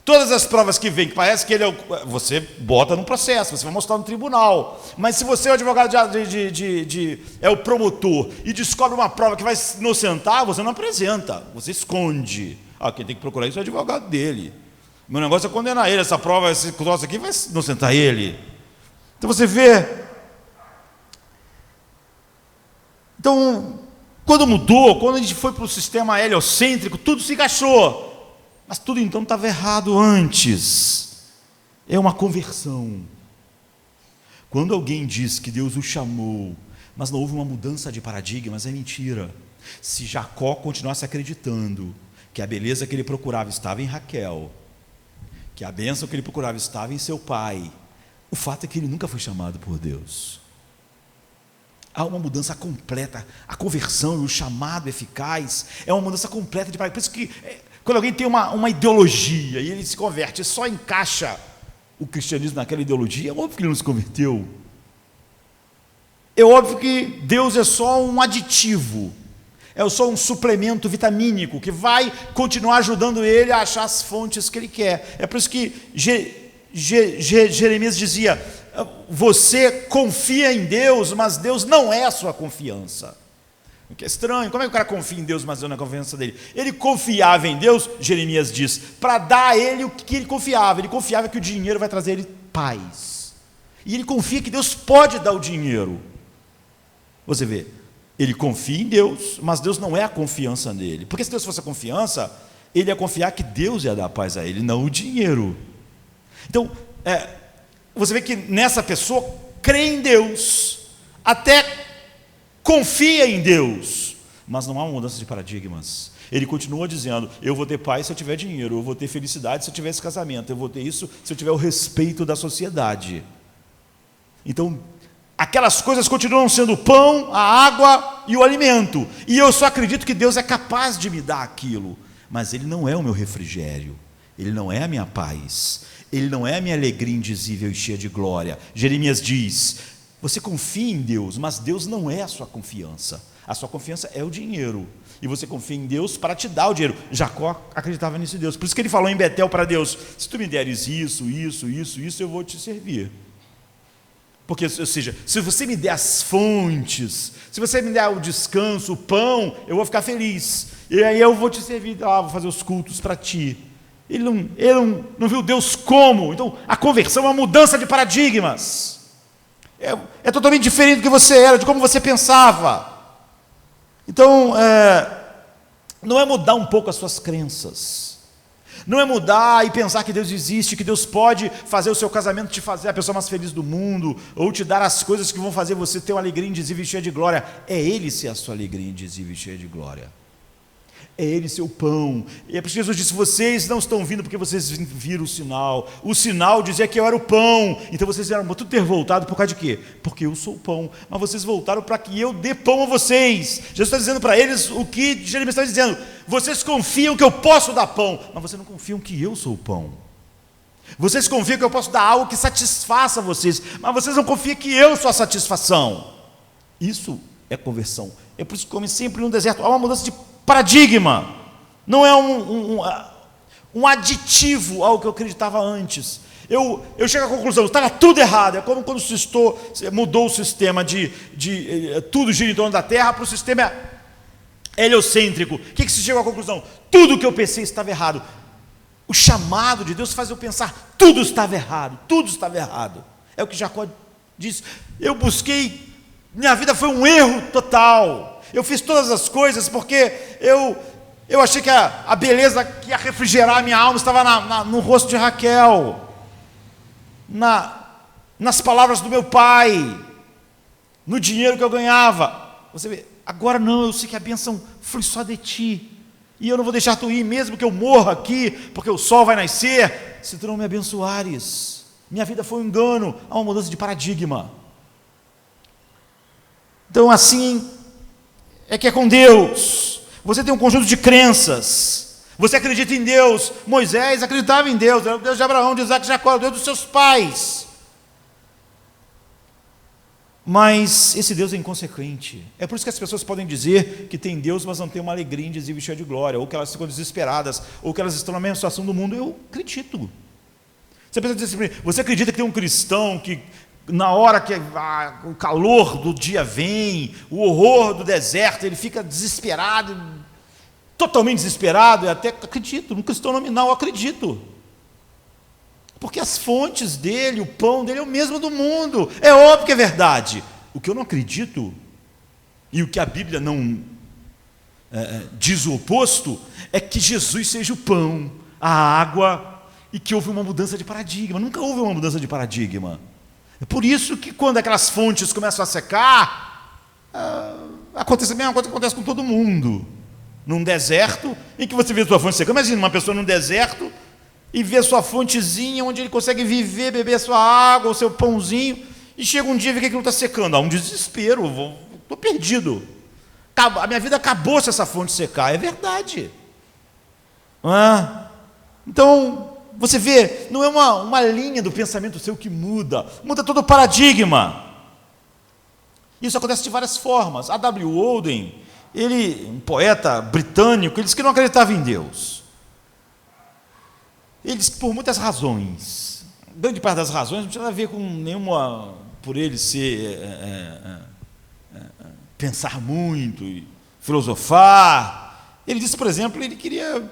Todas as provas que vêm, que parece que ele você bota no processo, você vai mostrar no tribunal. Mas se você é o advogado é o promotor e descobre uma prova que vai inocentar, você não apresenta, você esconde. Quem tem que procurar isso é o advogado dele. Meu negócio é condenar ele, essa prova, esse troço aqui vai inocentar ele. Então você vê. Então, quando mudou, quando a gente foi para o sistema heliocêntrico, tudo se encaixou. Mas tudo então estava errado antes. É uma conversão. Quando alguém diz que Deus o chamou, mas não houve uma mudança de paradigmas, é mentira. Se Jacó continuasse acreditando que a beleza que ele procurava estava em Raquel, que a bênção que ele procurava estava em seu pai, o fato é que ele nunca foi chamado por Deus. Há uma mudança completa. A conversão e o chamado eficaz é uma mudança completa de paradigma. Por isso que quando alguém tem uma ideologia e ele se converte, só encaixa o cristianismo naquela ideologia, é óbvio que ele não se converteu. É óbvio que Deus é só um aditivo, é só um suplemento vitamínico que vai continuar ajudando ele a achar as fontes que ele quer. É por isso que Jeremias dizia, você confia em Deus, mas Deus não é a sua confiança. O que é estranho, como é que o cara confia em Deus, mas não na confiança dele? Ele confiava em Deus, Jeremias diz, para dar a ele o que ele confiava. Ele confiava que o dinheiro vai trazer a ele paz. E ele confia que Deus pode dar o dinheiro. Você vê, ele confia em Deus, mas Deus não é a confiança nele. Porque se Deus fosse a confiança, ele ia confiar que Deus ia dar paz a ele, não o dinheiro. Então, você vê que nessa pessoa crê em Deus, até confia em Deus, mas não há uma mudança de paradigmas. Ele continua dizendo, eu vou ter paz se eu tiver dinheiro, eu vou ter felicidade se eu tiver esse casamento, eu vou ter isso se eu tiver o respeito da sociedade. Então, aquelas coisas continuam sendo o pão, a água e o alimento, e eu só acredito que Deus é capaz de me dar aquilo, mas Ele não é o meu refrigério, Ele não é a minha paz, Ele não é a minha alegria indizível e cheia de glória. Jeremias diz, você confia em Deus, mas Deus não é a sua confiança. A sua confiança é o dinheiro. E você confia em Deus para te dar o dinheiro. Jacó acreditava nisso em Deus. Por isso que ele falou em Betel para Deus, se tu me deres isso, eu vou te servir. Porque, ou seja, se você me der as fontes, se você me der o descanso, o pão, eu vou ficar feliz. E aí eu vou te servir, vou fazer os cultos para ti. Ele não viu Deus como. Então, a conversão é uma mudança de paradigmas. É totalmente diferente do que você era, de como você pensava. Então, não é mudar um pouco as suas crenças, não é mudar e pensar que Deus existe, que Deus pode fazer o seu casamento te fazer a pessoa mais feliz do mundo, ou te dar as coisas que vão fazer você ter uma alegria indizível e cheia de glória. É Ele ser a sua alegria indizível e cheia de glória. É Ele seu pão. E é por isso que Jesus disse, vocês não estão vindo porque vocês viram o sinal dizia que eu era o pão, então vocês vieram tudo ter voltado por causa de quê? Porque eu sou o pão, mas vocês voltaram para que eu dê pão a vocês. Jesus está dizendo para eles o que Jeremias está dizendo, vocês confiam que eu posso dar pão, mas vocês não confiam que eu sou o pão. Vocês confiam que eu posso dar algo que satisfaça vocês, mas vocês não confiam que eu sou a satisfação. Isso é conversão. É por isso que come sempre no deserto, há uma mudança de paradigma, não é um aditivo ao que eu acreditava antes. Eu chego à conclusão, estava tudo errado. É como quando mudou o sistema de tudo gira em torno da Terra para o sistema heliocêntrico. O que se chegou à conclusão? Tudo que eu pensei estava errado. O chamado de Deus faz eu pensar, tudo estava errado, tudo estava errado. É o que Jacó disse, eu busquei, minha vida foi um erro total. Eu fiz todas as coisas porque eu achei que a beleza que ia refrigerar a minha alma estava no rosto de Raquel, nas palavras do meu pai, no dinheiro que eu ganhava. Você vê, agora não, eu sei que a bênção flui só de ti, e eu não vou deixar tu ir, mesmo que eu morra aqui, porque o sol vai nascer, se tu não me abençoares. Minha vida foi um engano, há uma mudança de paradigma. Então assim é que é com Deus. Você tem um conjunto de crenças, você acredita em Deus. Moisés acreditava em Deus, era o Deus de Abraão, de Isaac e Jacó, o Deus dos seus pais, mas esse Deus é inconsequente. É por isso que as pessoas podem dizer que tem Deus, mas não tem uma alegria indizível e cheia de glória, ou que elas ficam desesperadas, ou que elas estão na mesma situação do mundo. Eu acredito. Você precisa dizer assim, você acredita que tem um cristão que na hora que o calor do dia vem, o horror do deserto, ele fica desesperado, totalmente desesperado? Eu até acredito, no cristão nominal eu acredito, porque as fontes dele, o pão dele é o mesmo do mundo. É óbvio que é verdade. O que eu não acredito, e o que a Bíblia não diz o oposto, é que Jesus seja o pão, a água, e que houve uma mudança de paradigma. Nunca houve uma mudança de paradigma. É por isso que quando aquelas fontes começam a secar, acontece a mesma coisa que acontece com todo mundo. Num deserto, em que você vê a sua fonte secando. Imagina uma pessoa num deserto e vê a sua fontezinha, onde ele consegue viver, beber a sua água, o seu pãozinho, e chega um dia e vê que aquilo está secando. Há um desespero, estou perdido. A minha vida acabou se essa fonte secar. É verdade. Então, você vê, não é uma linha do pensamento seu que muda todo o paradigma. Isso acontece de várias formas. A W. Holden, um poeta britânico, ele disse que não acreditava em Deus. Ele disse que por muitas razões, grande parte das razões não tinha nada a ver com nenhuma, por ele ser, pensar muito, filosofar. Ele disse, por exemplo, ele queria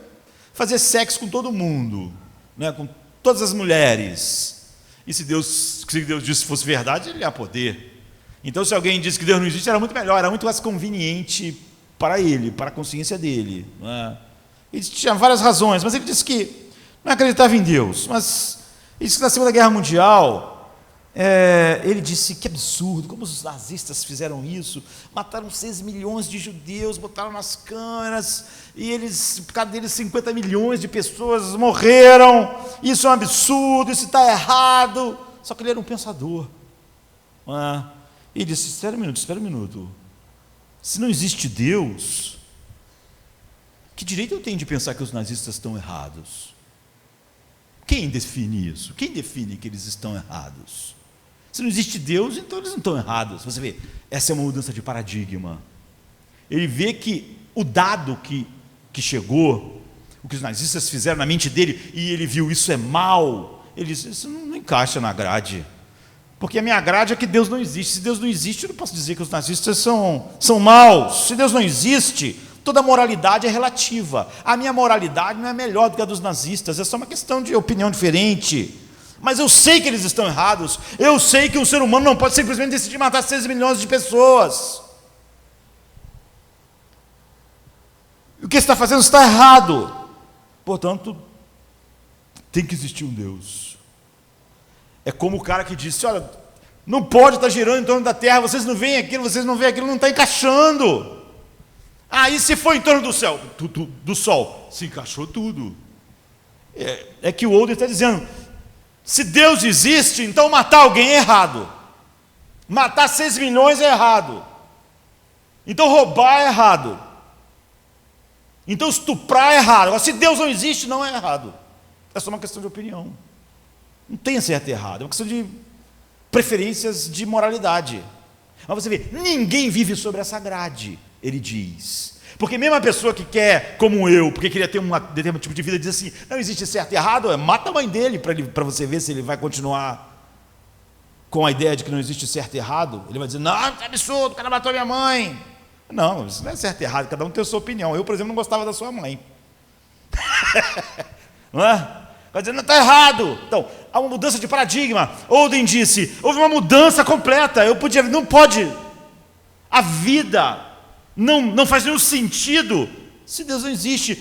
fazer sexo com todo mundo, né, com todas as mulheres. E se Deus disse que fosse verdade, ele ia poder. Então, se alguém disse que Deus não existe, era muito melhor, era muito mais conveniente para ele, para a consciência dele. Né? Ele tinha várias razões, mas ele disse que não acreditava em Deus. Mas ele disse que na Segunda Guerra Mundial, ele disse que absurdo, como os nazistas fizeram isso, mataram 6 milhões de judeus, botaram nas câmeras, e eles, por causa deles 50 milhões de pessoas morreram, isso é um absurdo, isso está errado. Só que ele era um pensador. Ele disse, espera um minuto, se não existe Deus, que direito eu tenho de pensar que os nazistas estão errados? Quem define isso? Quem define que eles estão errados? Se não existe Deus, então eles não estão errados. Você vê, essa é uma mudança de paradigma. Ele vê que o dado que chegou, o que os nazistas fizeram na mente dele, e ele viu isso é mal, ele disse, isso não encaixa na grade. Porque a minha grade é que Deus não existe. Se Deus não existe, eu não posso dizer que os nazistas são maus. Se Deus não existe, toda moralidade é relativa. A minha moralidade não é melhor do que a dos nazistas, é só uma questão de opinião diferente. Mas eu sei que eles estão errados. Eu sei que um ser humano não pode simplesmente decidir matar 6 milhões de pessoas. O que está fazendo está errado. Portanto, tem que existir um Deus. É como o cara que disse, olha, não pode estar girando em torno da Terra, vocês não veem aquilo, não está encaixando. E se for em torno do céu, do Sol, se encaixou tudo. É que o Oden está dizendo, se Deus existe, então matar alguém é errado. Matar 6 milhões é errado. Então roubar é errado. Então estuprar é errado. Agora, se Deus não existe, não é errado. É só uma questão de opinião. Não tem certo e errado. É uma questão de preferências de moralidade. Mas você vê, ninguém vive sobre essa grade, ele diz. Porque mesmo a pessoa que quer, como eu, porque queria ter um determinado tipo de vida, diz assim, não existe certo e errado, mata a mãe dele para você ver se ele vai continuar com a ideia de que não existe certo e errado. Ele vai dizer, não, é absurdo, o cara matou minha mãe. Não, isso não é certo e errado, cada um tem a sua opinião. Eu, por exemplo, não gostava da sua mãe. Não é? Vai dizer, não, está errado. Então, há uma mudança de paradigma. Oden disse, houve uma mudança completa. Não pode. A vida não faz nenhum sentido se Deus não existe.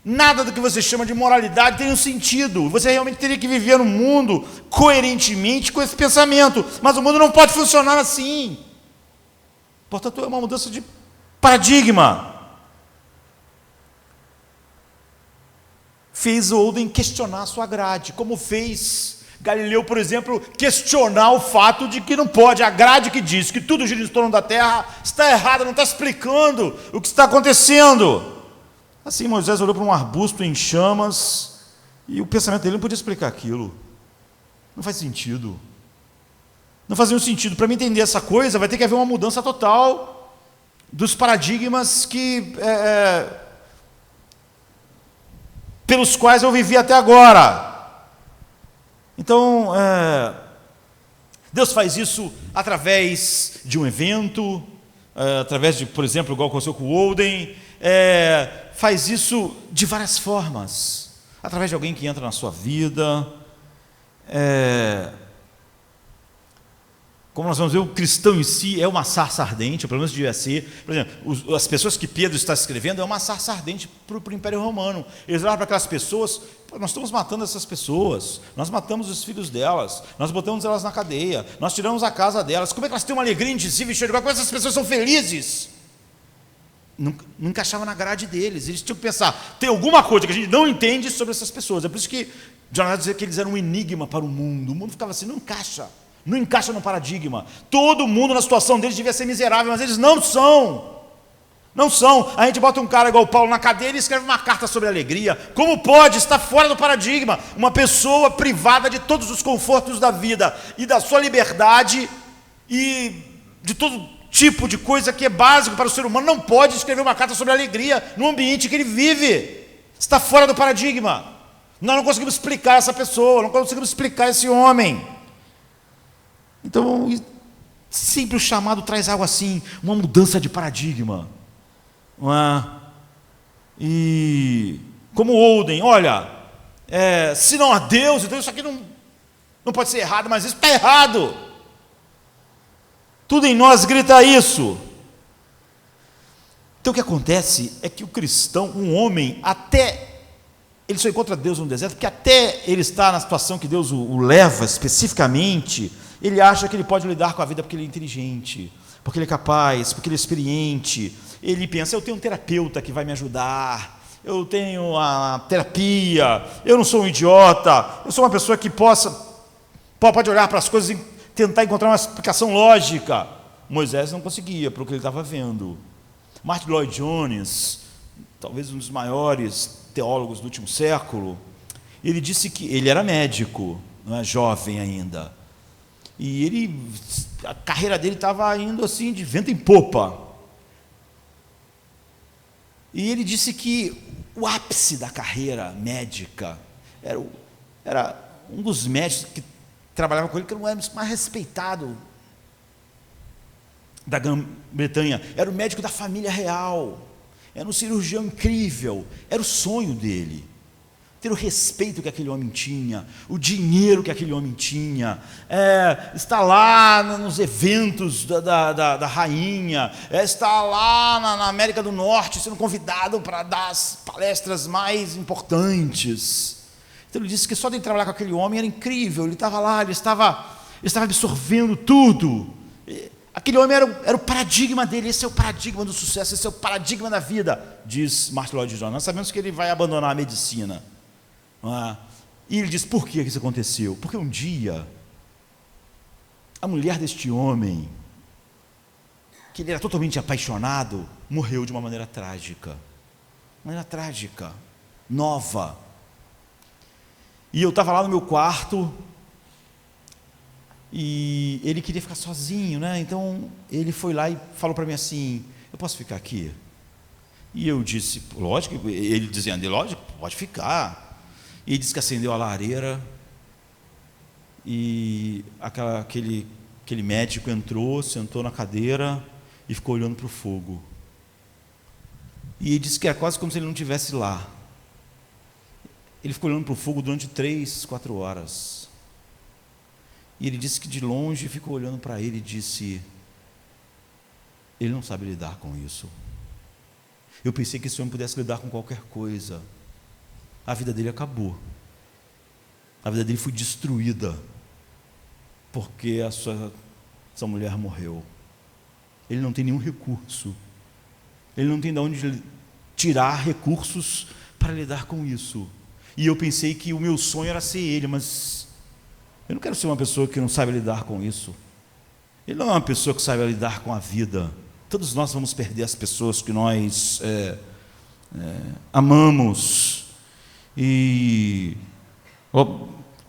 Nada do que você chama de moralidade tem um sentido. Você realmente teria que viver no mundo coerentemente com esse pensamento. Mas o mundo não pode funcionar assim. Portanto, é uma mudança de paradigma. Fez Oden questionar a sua grade, como fez Galileu, por exemplo, questionar o fato de que não pode. A grade que diz que tudo gira em torno da Terra está errada, não está explicando o que está acontecendo. Assim, Moisés olhou para um arbusto em chamas e o pensamento dele não podia explicar aquilo. Não faz sentido. Não faz nenhum sentido. Para mim entender essa coisa, vai ter que haver uma mudança total dos paradigmas pelos quais eu vivi até agora. Então, Deus faz isso através de um evento, através de, por exemplo, igual aconteceu com o Oden, faz isso de várias formas, através de alguém que entra na sua vida. Como nós vamos ver, o cristão em si é uma sarça ardente, ou pelo menos devia ser. Por exemplo, as pessoas que Pedro está escrevendo é uma sarça ardente para o Império Romano. Eles olharam para aquelas pessoas, nós estamos matando essas pessoas, nós matamos os filhos delas, nós botamos elas na cadeia, nós tiramos a casa delas, como é que elas têm uma alegria indizível, como essas pessoas são felizes? Não encaixava na grade deles, eles tinham que pensar, tem alguma coisa que a gente não entende sobre essas pessoas. É por isso que Jonathan dizia que eles eram um enigma para o mundo ficava assim, não encaixa no paradigma. Todo mundo na situação deles devia ser miserável, mas eles não são. Não são. A gente bota um cara igual o Paulo na cadeira e escreve uma carta sobre alegria. Como pode? Está fora do paradigma. Uma pessoa privada de todos os confortos da vida e da sua liberdade e de todo tipo de coisa que é básico para o ser humano, não pode escrever uma carta sobre alegria no ambiente que ele vive. Está fora do paradigma. Nós não conseguimos explicar essa pessoa, não conseguimos explicar esse homem. Então, sempre o chamado traz algo assim, uma mudança de paradigma. não é? E como Oldem, olha, se não há Deus, então isso aqui não pode ser errado, mas isso está errado. Tudo em nós grita isso. Então o que acontece é que o cristão, um homem, até ele só encontra Deus no deserto, porque até ele estar na situação que Deus o leva especificamente, ele acha que ele pode lidar com a vida porque ele é inteligente, porque ele é capaz, porque ele é experiente. Ele pensa, eu tenho um terapeuta que vai me ajudar, eu tenho a terapia, eu não sou um idiota, eu sou uma pessoa que pode olhar para as coisas e tentar encontrar uma explicação lógica. Moisés não conseguia, para o que ele estava vendo. Martin Lloyd Jones, talvez um dos maiores teólogos do último século, ele disse que ele era médico, não é jovem ainda, e a carreira dele estava indo assim de vento em popa, e ele disse que o ápice da carreira médica era um dos médicos que trabalhava com ele, que não era mais respeitado da Grã-Bretanha, era o médico da família real, era um cirurgião incrível, era o sonho dele, ter o respeito que aquele homem tinha, o dinheiro que aquele homem tinha, estar lá nos eventos da rainha, estar lá na América do Norte, sendo convidado para dar as palestras mais importantes. Então ele disse que só de trabalhar com aquele homem era incrível, ele estava lá, ele estava absorvendo tudo. Aquele homem era o paradigma dele, esse é o paradigma do sucesso, esse é o paradigma da vida, diz Martin Lloyd Jones. Nós sabemos que ele vai abandonar a medicina. E ele diz, por que isso aconteceu? Porque um dia, a mulher deste homem, que ele era totalmente apaixonado, morreu de uma maneira trágica. Nova. E eu estava lá no meu quarto, e ele queria ficar sozinho, né? Então ele foi lá e falou para mim assim, eu posso ficar aqui? E eu disse, lógico. Ele dizendo, lógico, pode ficar. E ele disse que acendeu a lareira, e aquele médico entrou, sentou na cadeira e ficou olhando para o fogo. E ele disse que era quase como se ele não estivesse lá. Ele ficou olhando para o fogo durante 3, 4 horas. E ele disse que de longe ficou olhando para ele e disse, ele não sabe lidar com isso. Eu pensei que esse homem pudesse lidar com qualquer coisa. A vida dele acabou. A vida dele foi destruída, porque essa mulher morreu. Ele não tem nenhum recurso. Ele não tem de onde tirar recursos para lidar com isso. E eu pensei que o meu sonho era ser ele, mas eu não quero ser uma pessoa que não sabe lidar com isso. Ele não é uma pessoa que sabe lidar com a vida. Todos nós vamos perder as pessoas que nós amamos. E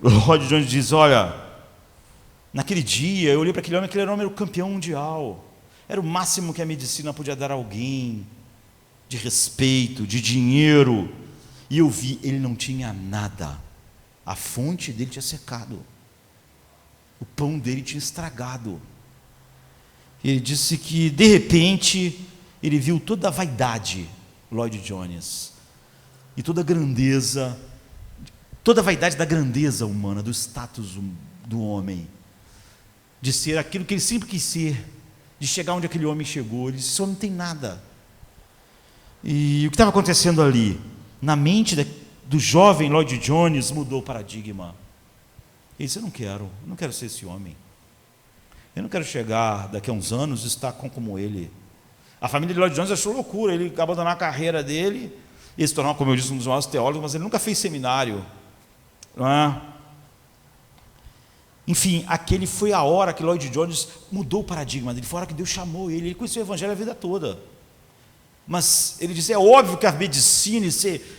Lloyd Jones diz, olha, naquele dia eu olhei para aquele homem era o campeão mundial. Era o máximo que a medicina podia dar a alguém, de respeito, de dinheiro. E eu vi, ele não tinha nada. A fonte dele tinha secado. O pão dele tinha estragado. Ele disse que, de repente, ele viu toda a vaidade, Lloyd Jones, e toda a grandeza, toda a vaidade da grandeza humana, do status do homem, de ser aquilo que ele sempre quis ser, de chegar onde aquele homem chegou. Ele disse, só não tem nada. E o que estava acontecendo ali, na mente do jovem Lloyd Jones, mudou o paradigma. Ele disse, eu não quero ser esse homem. Eu não quero chegar daqui a uns anos e estar como ele. A família de Lloyd Jones achou loucura, ele abandonar a carreira dele, ele se tornou, como eu disse, um dos maiores teólogos, mas ele nunca fez seminário. Não é? Enfim, aquele foi a hora que Lloyd Jones mudou o paradigma dele, foi a hora que Deus chamou ele conheceu o evangelho a vida toda. Mas ele disse, é óbvio que a medicina e ser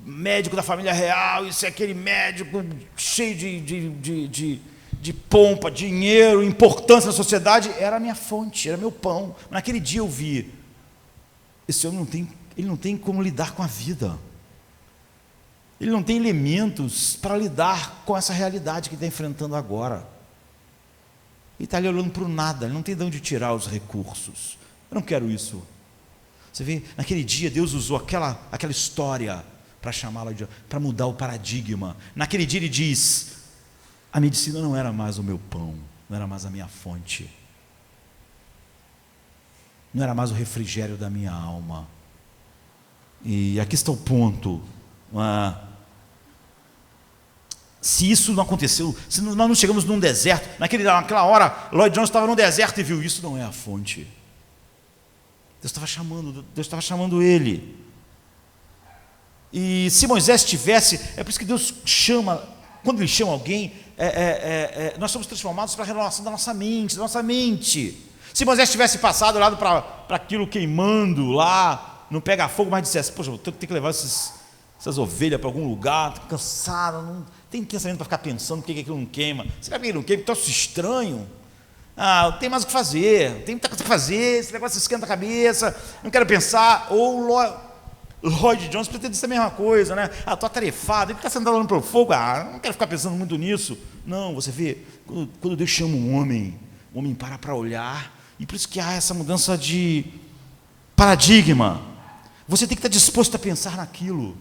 médico da família real, isso é aquele médico cheio de pompa, dinheiro, importância na sociedade, era a minha fonte, era meu pão. Naquele dia eu vi, esse homem não tem como lidar com a vida, ele não tem elementos para lidar com essa realidade que ele está enfrentando agora. Ele está ali olhando para o nada, ele não tem de onde tirar os recursos. Eu não quero isso. Você vê, naquele dia Deus usou aquela história para chamá-la para mudar o paradigma. Naquele dia ele diz: a medicina não era mais o meu pão, não era mais a minha fonte, não era mais o refrigério da minha alma. E aqui está o ponto. Se isso não aconteceu, se nós não chegamos num deserto, naquela hora, Lloyd Jones estava no deserto e viu, isso não é a fonte. Deus estava chamando ele. E se Moisés tivesse, é por isso que Deus chama, quando ele chama alguém, nós somos transformados para a renovação da nossa mente. Se Moisés tivesse passado lá para aquilo queimando lá, não pega fogo, mas dissesse: poxa, eu tenho que levar essas ovelhas para algum lugar, estou cansado, não tem pensamento para ficar pensando por que aquilo não queima. Será que ele não queima? Troço estranho. Não tem mais o que fazer, tem muita coisa para fazer, esse negócio esquenta a cabeça, não quero pensar. Ou Lloyd Jones pretende dizer a mesma coisa, né? Estou atarefado, ele está sentado olhando para o fogo, não quero ficar pensando muito nisso. Não, você vê, quando Deus chama um homem, o homem para olhar, e por isso que há essa mudança de paradigma. Você tem que estar disposto a pensar naquilo.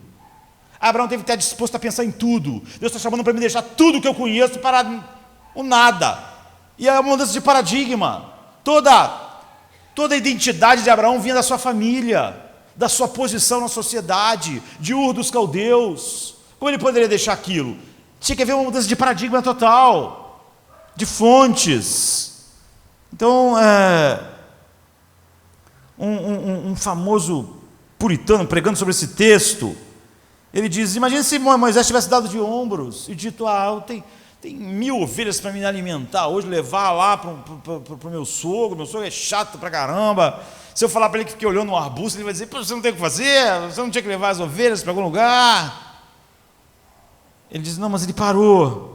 Abraão teve que estar disposto a pensar em tudo. Deus está chamando para me deixar tudo que eu conheço para o nada. E é uma mudança de paradigma. Toda a identidade de Abraão vinha da sua família, da sua posição na sociedade, de Ur dos Caldeus. Como ele poderia deixar aquilo? Tinha que haver uma mudança de paradigma total, de fontes. Então, um famoso puritano pregando sobre esse texto, ele diz: imagine se Moisés tivesse dado de ombros e dito: tem 1000 ovelhas para me alimentar hoje, levar lá para o meu sogro é chato pra caramba. Se eu falar para ele que fiquei olhando um arbusto, ele vai dizer: você não tem o que fazer, você não tinha que levar as ovelhas para algum lugar. Ele diz: não, mas ele parou.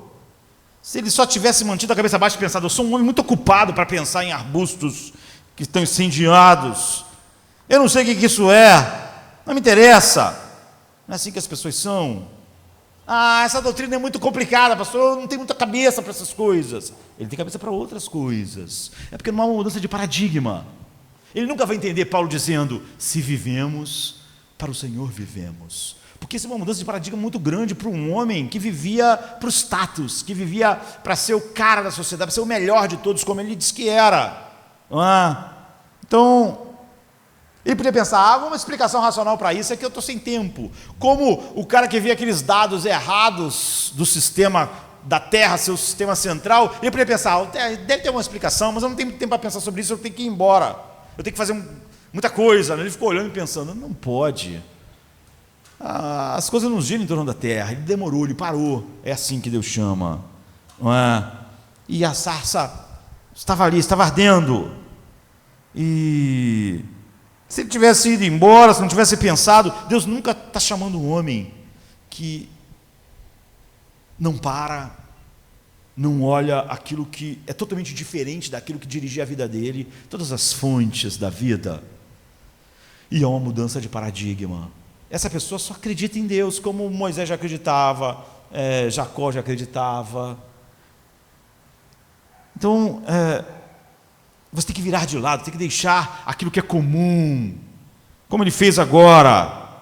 Se ele só tivesse mantido a cabeça baixa e pensado: eu sou um homem muito ocupado para pensar em arbustos que estão incendiados, eu não sei o que isso é, não me interessa. Não é assim que as pessoas são. Essa doutrina é muito complicada, pastor, eu não tenho muita cabeça para essas coisas. Ele tem cabeça para outras coisas. É porque não há uma mudança de paradigma. Ele nunca vai entender Paulo dizendo: se vivemos, para o Senhor vivemos. Porque isso é uma mudança de paradigma muito grande para um homem que vivia para o status, que vivia para ser o cara da sociedade, para ser o melhor de todos, como ele disse que era. Então, ele podia pensar: uma explicação racional para isso é que eu estou sem tempo. Como o cara que vê aqueles dados errados do sistema da Terra, seu sistema central, ele podia pensar: deve ter uma explicação, mas eu não tenho tempo para pensar sobre isso, eu tenho que ir embora, eu tenho que fazer muita coisa. Ele ficou olhando e pensando: não pode, as coisas não giram em torno da Terra. Ele demorou, ele parou. É assim que Deus chama, não é? E a sarça estava ali, estava ardendo, e se ele tivesse ido embora, se não tivesse pensado, Deus nunca está chamando um homem que não para, não olha aquilo que é totalmente diferente daquilo que dirigia a vida dele, todas as fontes da vida. E é uma mudança de paradigma. Essa pessoa só acredita em Deus, como Moisés já acreditava, Jacó já acreditava. Então, você tem que virar de lado, tem que deixar aquilo que é comum, como ele fez agora.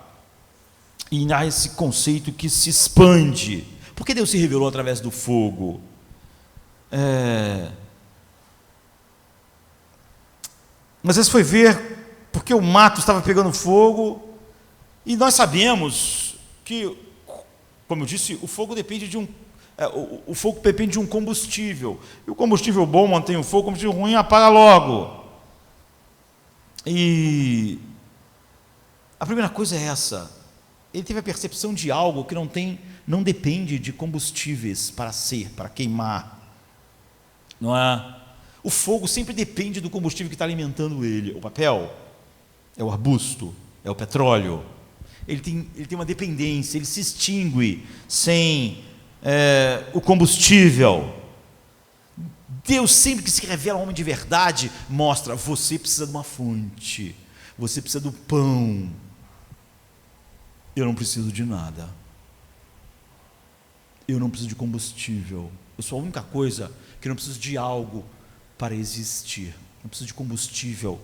E há esse conceito que se expande. Por que Deus se revelou através do fogo? Às vezes foi ver porque o mato estava pegando fogo, e nós sabemos que, como eu disse, o fogo depende de o fogo depende de um combustível, e o combustível bom mantém o fogo, o combustível ruim apaga logo. E a primeira coisa é essa: ele teve a percepção de algo que não depende de combustíveis para queimar, não é? O fogo sempre depende do combustível que está alimentando ele. O papel, é o arbusto, é o petróleo. Ele tem uma dependência, ele se extingue sem o combustível. Deus, sempre que se revela um homem de verdade, mostra: você precisa de uma fonte, você precisa do pão, eu não preciso de nada, eu não preciso de combustível, eu sou a única coisa que não preciso de algo para existir, não preciso de combustível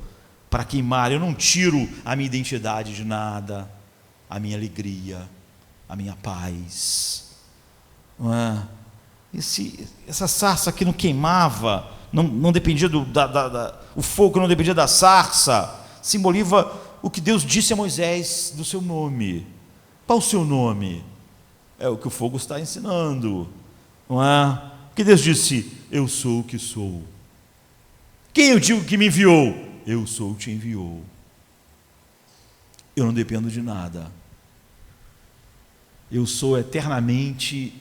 para queimar. Eu não tiro a minha identidade de nada, a minha alegria, a minha paz. Não é? Essa sarça que não queimava, não dependia o fogo não dependia da sarça, simboliza o que Deus disse a Moisés do seu nome. Qual o seu nome? É o que o fogo está ensinando, não é? Porque Deus disse: eu sou o que sou. Quem eu digo que me enviou? Eu sou o que te enviou. Eu não dependo de nada. Eu sou eternamente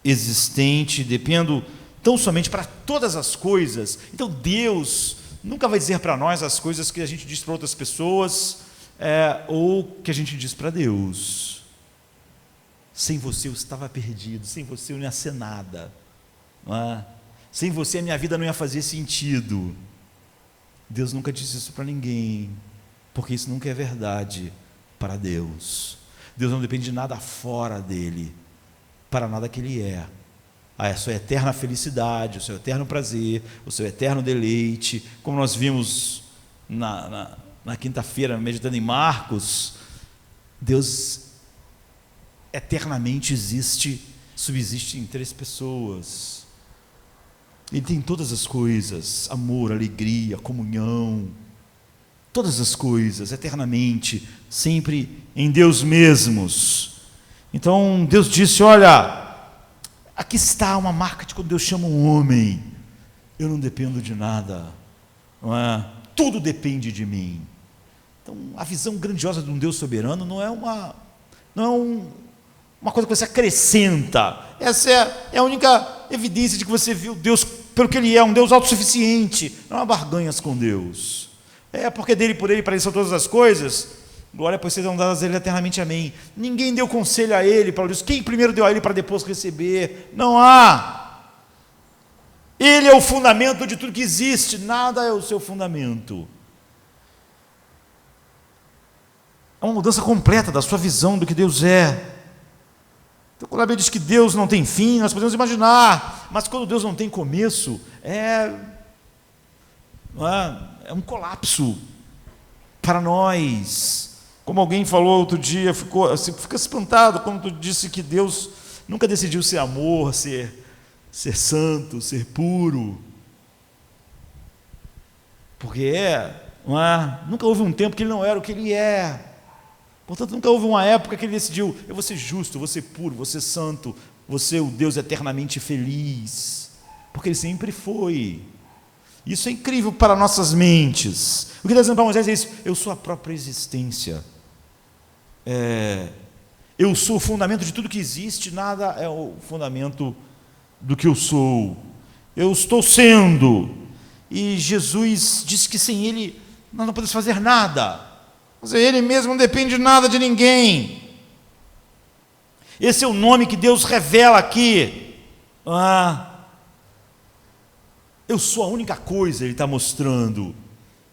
existente, dependo tão somente para todas as coisas. Então Deus nunca vai dizer para nós as coisas que a gente diz para outras pessoas, ou que a gente diz para Deus. Sem você eu estava perdido, sem você eu não ia ser nada, não é? Sem você a minha vida não ia fazer sentido. Deus nunca disse isso para ninguém, porque isso nunca é verdade para Deus. Deus não depende de nada fora dele, para nada que ele é. A sua eterna felicidade, o seu eterno prazer, o seu eterno deleite, como nós vimos na quinta-feira, meditando em Marcos. Deus eternamente subsiste em 3 pessoas. Ele tem todas as coisas: amor, alegria, comunhão, todas as coisas, eternamente, sempre em Deus mesmos. Então Deus disse: olha, aqui está uma marca de quando Deus chama um homem. Eu não dependo de nada, não é? Tudo depende de mim. Então a visão grandiosa de um Deus soberano não é uma coisa que você acrescenta. Essa é a única evidência de que você viu Deus pelo que Ele é, um Deus autossuficiente. Não há barganhas com Deus. Porque dele, por Ele, para Ele são todas as coisas. Glória pois sejam dadas a Ele eternamente, amém. Ninguém deu conselho a Ele, Paulo diz. Quem primeiro deu a Ele para depois receber? Não há. Ele é o fundamento de tudo que existe, nada é o seu fundamento. É uma mudança completa da sua visão do que Deus é. Então, quando a Bíblia diz que Deus não tem fim, nós podemos imaginar, mas quando Deus não tem começo, é um colapso para nós. Como alguém falou outro dia, fica espantado quando tu disse que Deus nunca decidiu ser amor, ser santo, ser puro. Porque nunca houve um tempo que Ele não era o que Ele é. Portanto, nunca houve uma época que Ele decidiu: eu vou ser justo, eu vou ser puro, vou ser santo, vou ser o Deus eternamente feliz. Porque Ele sempre foi. Isso é incrível para nossas mentes. O que está dizendo para Moisés é isso: eu sou a própria existência. Eu sou o fundamento de tudo que existe, nada é o fundamento do que eu sou. Eu estou sendo. E Jesus disse que sem Ele nós não podemos fazer nada. Mas Ele mesmo não depende de nada de ninguém. Esse é o nome que Deus revela aqui. Eu sou a única coisa, Ele está mostrando.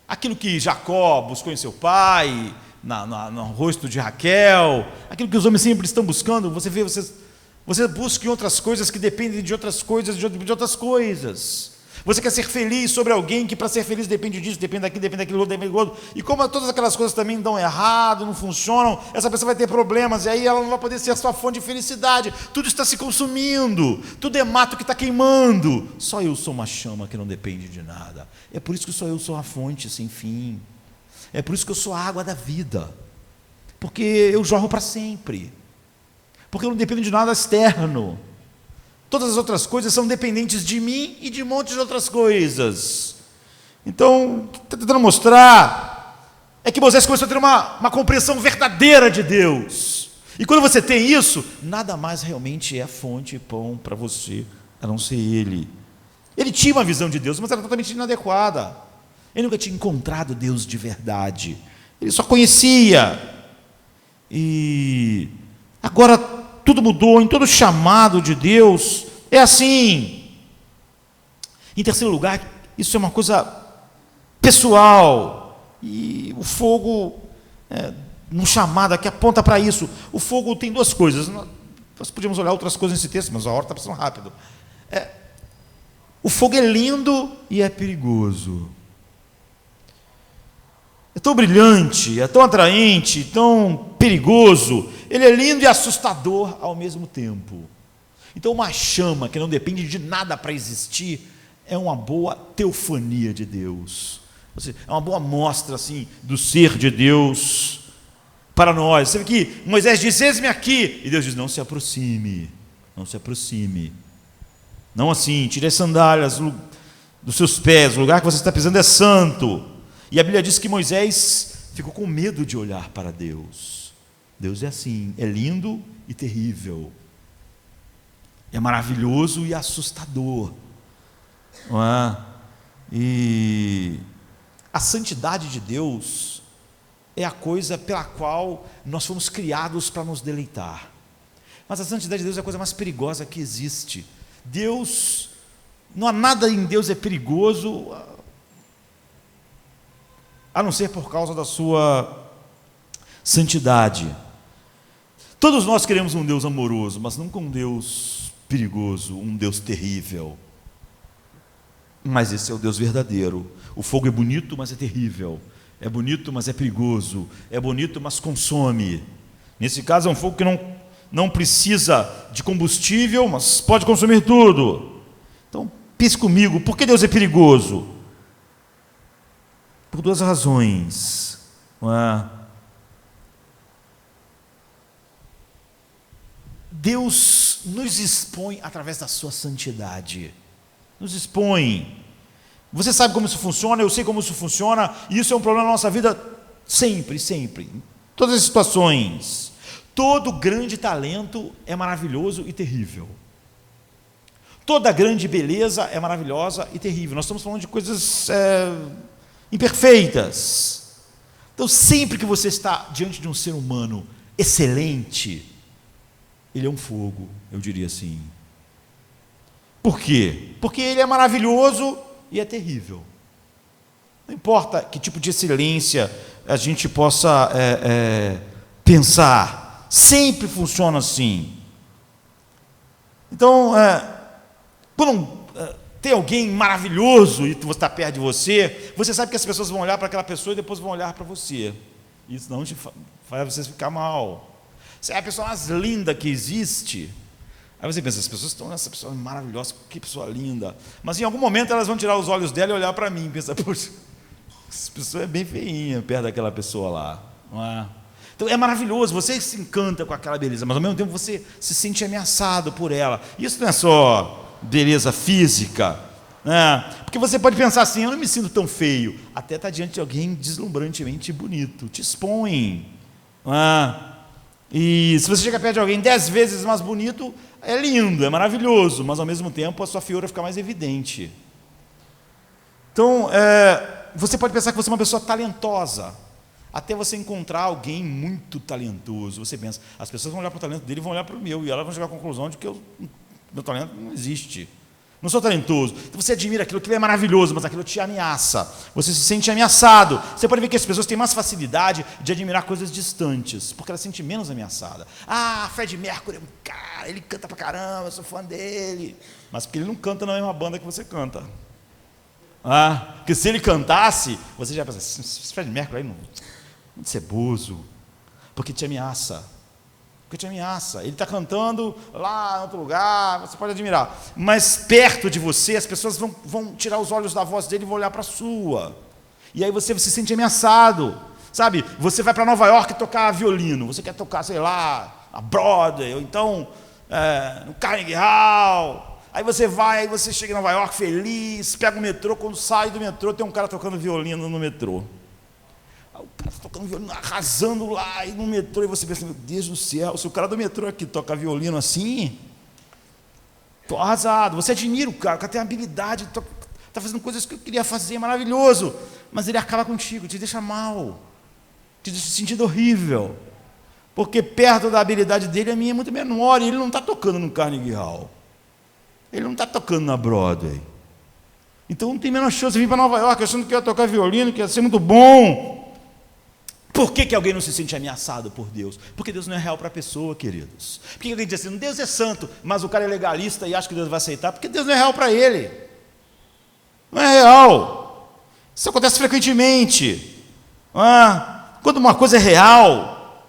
Aquilo que Jacó buscou em seu pai, no rosto de Raquel, aquilo que os homens sempre estão buscando, você busca em outras coisas que dependem de outras coisas, de outras coisas. Você quer ser feliz sobre alguém que para ser feliz depende disso, depende daquilo, depende daquilo outro, depende do outro. E como todas aquelas coisas também dão errado, não funcionam, essa pessoa vai ter problemas, e aí ela não vai poder ser a sua fonte de felicidade. Tudo está se consumindo, tudo é mato que está queimando. Só eu sou uma chama que não depende de nada. É por isso que só eu sou a fonte sem fim. É por isso que eu sou a água da vida. Porque eu jorro para sempre. Porque eu não dependo de nada externo. Todas as outras coisas são dependentes de mim e de um monte de outras coisas. Então, o que está tentando mostrar é que Moisés começou a ter uma compreensão verdadeira de Deus. E quando você tem isso, nada mais realmente é fonte e pão para você, a não ser Ele. Ele tinha uma visão de Deus, mas era totalmente inadequada. Ele nunca tinha encontrado Deus de verdade. Ele só conhecia. E agora tudo mudou, em todo chamado de Deus é assim. Em terceiro lugar, isso é uma coisa pessoal, e o fogo, no chamado aqui, aponta para isso. O fogo tem 2 coisas, nós podíamos olhar outras coisas nesse texto, mas a hora está passando rápido. O fogo é lindo e é perigoso. é tão brilhante, é tão atraente, tão perigoso. Ele é lindo e assustador ao mesmo tempo. Então, uma chama que não depende de nada para existir é uma boa teofania de Deus. Ou seja, é uma boa mostra assim, do ser de Deus para nós. Você vê que Moisés diz: eis-me aqui. E Deus diz: não se aproxime, não se aproxime. Não assim, tire as sandálias dos seus pés, o lugar que você está pisando é santo. E a Bíblia diz que Moisés ficou com medo de olhar para Deus. Deus é assim, é lindo e terrível. É maravilhoso e assustador. Não é? E a santidade de Deus é a coisa pela qual nós fomos criados para nos deleitar. Mas a santidade de Deus é a coisa mais perigosa que existe. Deus, não há nada em Deus é perigoso, a não ser por causa da sua santidade. Todos nós queremos um Deus amoroso, mas nunca um Deus perigoso, um Deus terrível. Mas esse é o Deus verdadeiro. O fogo é bonito, mas é terrível. É bonito, mas é perigoso. É bonito, mas consome. Nesse caso é um fogo que não precisa de combustível, mas pode consumir tudo. Então, pense comigo, por que Deus é perigoso? Por duas razões. Não é? Deus nos expõe através da sua santidade. Nos expõe. Você sabe como isso funciona, eu sei como isso funciona, e isso é um problema na nossa vida sempre, sempre, em todas as situações. Todo grande talento é maravilhoso e terrível. Toda grande beleza é maravilhosa e terrível. Nós estamos falando de coisas imperfeitas. Então, sempre que você está diante de um ser humano excelente, ele é um fogo, eu diria assim. Por quê? Porque ele é maravilhoso e é terrível. Não importa que tipo de excelência a gente possa pensar, sempre funciona assim. Então, quando tem alguém maravilhoso e você está perto de você, você sabe que as pessoas vão olhar para aquela pessoa e depois vão olhar para você. Isso não te faz você ficar mal. Você é a pessoa mais linda que existe. Aí você pensa, as pessoas estão nessa pessoa maravilhosa, que pessoa linda. Mas em algum momento elas vão tirar os olhos dela e olhar para mim e pensar, poxa, essa pessoa é bem feinha perto daquela pessoa lá. Não é? Então é maravilhoso, você se encanta com aquela beleza, mas ao mesmo tempo você se sente ameaçado por ela. Isso não é só beleza física, né? Porque você pode pensar assim, eu não me sinto tão feio. Até estar diante de alguém deslumbrantemente bonito, te expõe. Não é? E se você chega perto de alguém 10 vezes mais bonito, é lindo, é maravilhoso, mas ao mesmo tempo a sua feiura fica mais evidente. Então, você pode pensar que você é uma pessoa talentosa, até você encontrar alguém muito talentoso. Você pensa, as pessoas vão olhar para o talento dele e vão olhar para o meu, e elas vão chegar à conclusão de que meu talento não existe. Não sou talentoso. Então você admira aquilo é maravilhoso, mas aquilo te ameaça. Você se sente ameaçado. Você pode ver que as pessoas têm mais facilidade de admirar coisas distantes, porque elas se sentem menos ameaçadas. Ah, Freddie Mercury é um cara, ele canta pra caramba, eu sou fã dele. Mas porque ele não canta na mesma banda que você canta. Porque se ele cantasse, você já pensa, esse Freddie Mercury aí não, muito ceboso, porque te ameaça. Porque te ameaça. Ele está cantando lá em outro lugar, você pode admirar. Mas perto de você, as pessoas vão tirar os olhos da voz dele e vão olhar para a sua. E aí você se sente ameaçado. Sabe, você vai para Nova York tocar violino. Você quer tocar, sei lá, a Broadway, ou então no Carnegie Hall. Aí você vai, aí você chega em Nova York feliz, pega o metrô, quando sai do metrô, tem um cara tocando violino no metrô. O cara está tocando violino, arrasando lá no metrô, e você pensa, meu Deus do céu, se o cara do metrô aqui toca violino assim, estou arrasado. Você admira o cara tem habilidade, está fazendo coisas que eu queria fazer, maravilhoso, mas ele acaba contigo, te deixa mal, te deixa sentindo horrível, porque perto da habilidade dele, a minha é muito menor, e ele não está tocando no Carnegie Hall, ele não está tocando na Broadway. Então não tem a menor chance de vir para Nova York achando que ia tocar violino, que ia ser muito bom. Por que alguém não se sente ameaçado por Deus? Porque Deus não é real para a pessoa, queridos. Por que alguém diz assim, Deus é santo, mas o cara é legalista e acha que Deus vai aceitar? Porque Deus não é real para ele. Não é real. Isso acontece frequentemente. Quando uma coisa é real,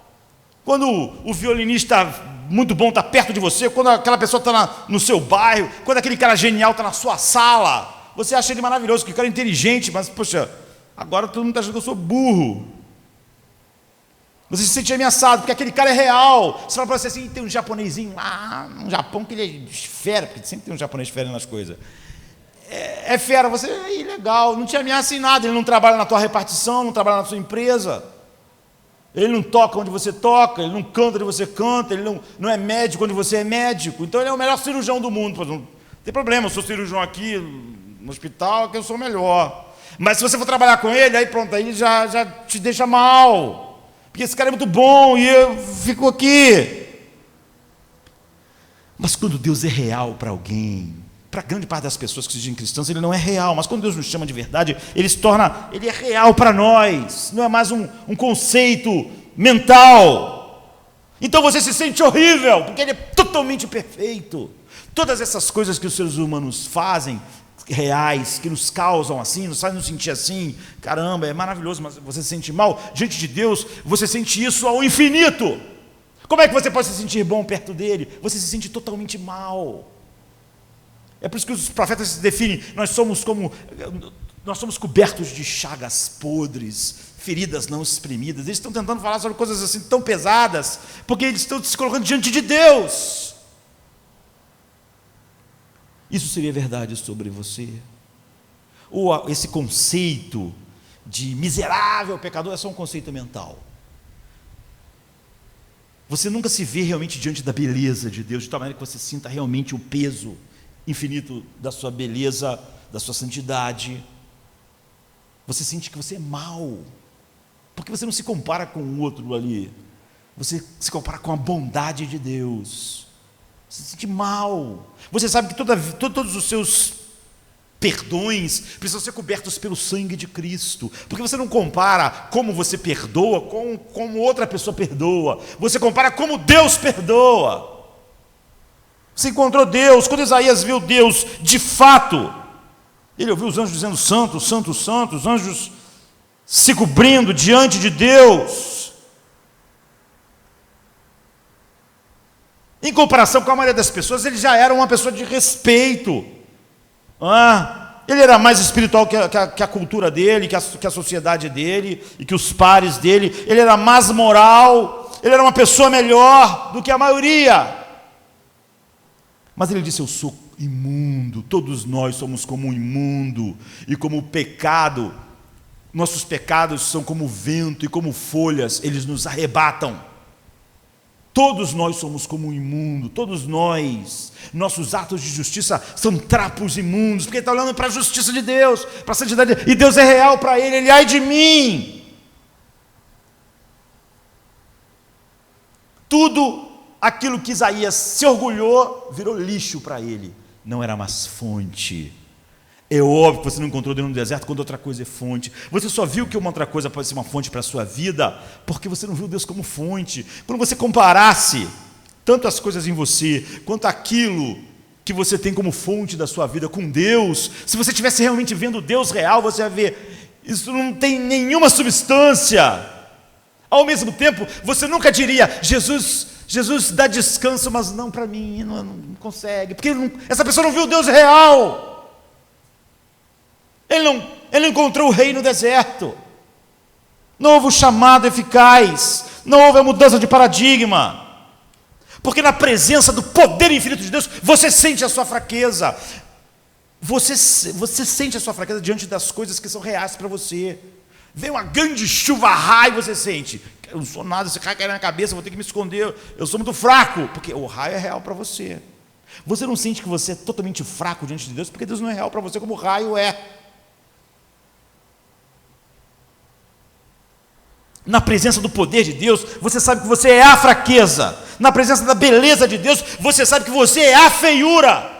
quando o violinista muito bom está perto de você, quando aquela pessoa está no seu bairro, quando aquele cara genial está na sua sala, você acha ele maravilhoso, que cara é inteligente, mas, poxa, agora todo mundo está achando que eu sou burro. Você se sente ameaçado, porque aquele cara é real. Você fala para você assim, tem um japonesinho lá no Japão que ele é fera, porque sempre tem um japonês fera nas coisas. É fera, você, legal, não te ameaça em nada, ele não trabalha na tua repartição, não trabalha na sua empresa, ele não toca onde você toca, ele não canta onde você canta, ele não é médico onde você é médico, então ele é o melhor cirurgião do mundo. Não tem problema, eu sou cirurgião aqui no hospital, que eu sou o melhor. Mas se você for trabalhar com ele, aí pronto, aí ele já te deixa mal. Porque esse cara é muito bom e eu fico aqui. Mas quando Deus é real para alguém, para grande parte das pessoas que se dizem cristãs, ele não é real. Mas quando Deus nos chama de verdade, ele é real para nós. Não é mais um conceito mental. Então você se sente horrível, porque ele é totalmente perfeito. Todas essas coisas que os seres humanos fazem, reais, que nos causam assim, nos fazem nos sentir assim, caramba, é maravilhoso, mas você se sente mal, diante de Deus, você sente isso ao infinito. Como é que você pode se sentir bom perto dele? Você se sente totalmente mal. É por isso que os profetas se definem, nós somos cobertos de chagas podres, feridas não exprimidas. Eles estão tentando falar sobre coisas assim tão pesadas, porque eles estão se colocando diante de Deus. Isso seria verdade sobre você? Ou esse conceito de miserável pecador é só um conceito mental? Você nunca se vê realmente diante da beleza de Deus, de tal maneira que você sinta realmente o peso infinito da sua beleza, da sua santidade. Você sente que você é mau, porque você não se compara com o outro ali, você se compara com a bondade de Deus. Você se sente mal. Você sabe que todos os seus perdões precisam ser cobertos pelo sangue de Cristo, porque você não compara como você perdoa com como outra pessoa perdoa, você compara como Deus perdoa. Você encontrou Deus. Quando Isaías viu Deus de fato, ele ouviu os anjos dizendo santo, santo, santo, os anjos se cobrindo diante de Deus. Em comparação com a maioria das pessoas, ele já era uma pessoa de respeito. Ele era mais espiritual que a cultura dele, que a sociedade dele e que os pares dele. Ele era mais moral, ele era uma pessoa melhor do que a maioria. Mas ele disse, eu sou imundo, todos nós somos como um imundo, e como o pecado, nossos pecados são como vento e como folhas, eles nos arrebatam. Todos nós somos como um imundo, todos nós, nossos atos de justiça são trapos imundos, porque ele está olhando para a justiça de Deus, para a santidade, e Deus é real para ele, ai de mim. Tudo aquilo que Isaías se orgulhou, virou lixo para ele, não era mais fonte. É óbvio que você não encontrou Deus no deserto quando outra coisa é fonte. Você só viu que uma outra coisa pode ser uma fonte para a sua vida porque você não viu Deus como fonte. Quando você comparasse tanto as coisas em você quanto aquilo que você tem como fonte da sua vida com Deus, se você estivesse realmente vendo Deus real, você ia ver, isso não tem nenhuma substância. Ao mesmo tempo, você nunca diria, Jesus dá descanso, mas não para mim, não consegue, porque essa pessoa não viu Deus real. Ele não encontrou o rei no deserto. Não houve o chamado eficaz. Não houve a mudança de paradigma. Porque na presença do poder infinito de Deus, você sente a sua fraqueza. Você sente a sua fraqueza diante das coisas que são reais para você. Vem uma grande chuva, raio, você sente. Eu não sou nada, esse raio cai na minha cabeça, eu vou ter que me esconder. Eu sou muito fraco, porque o raio é real para você. Você não sente que você é totalmente fraco diante de Deus, porque Deus não é real para você como o raio é. Na presença do poder de Deus, você sabe que você é a fraqueza. Na presença da beleza de Deus, você sabe que você é a feiura.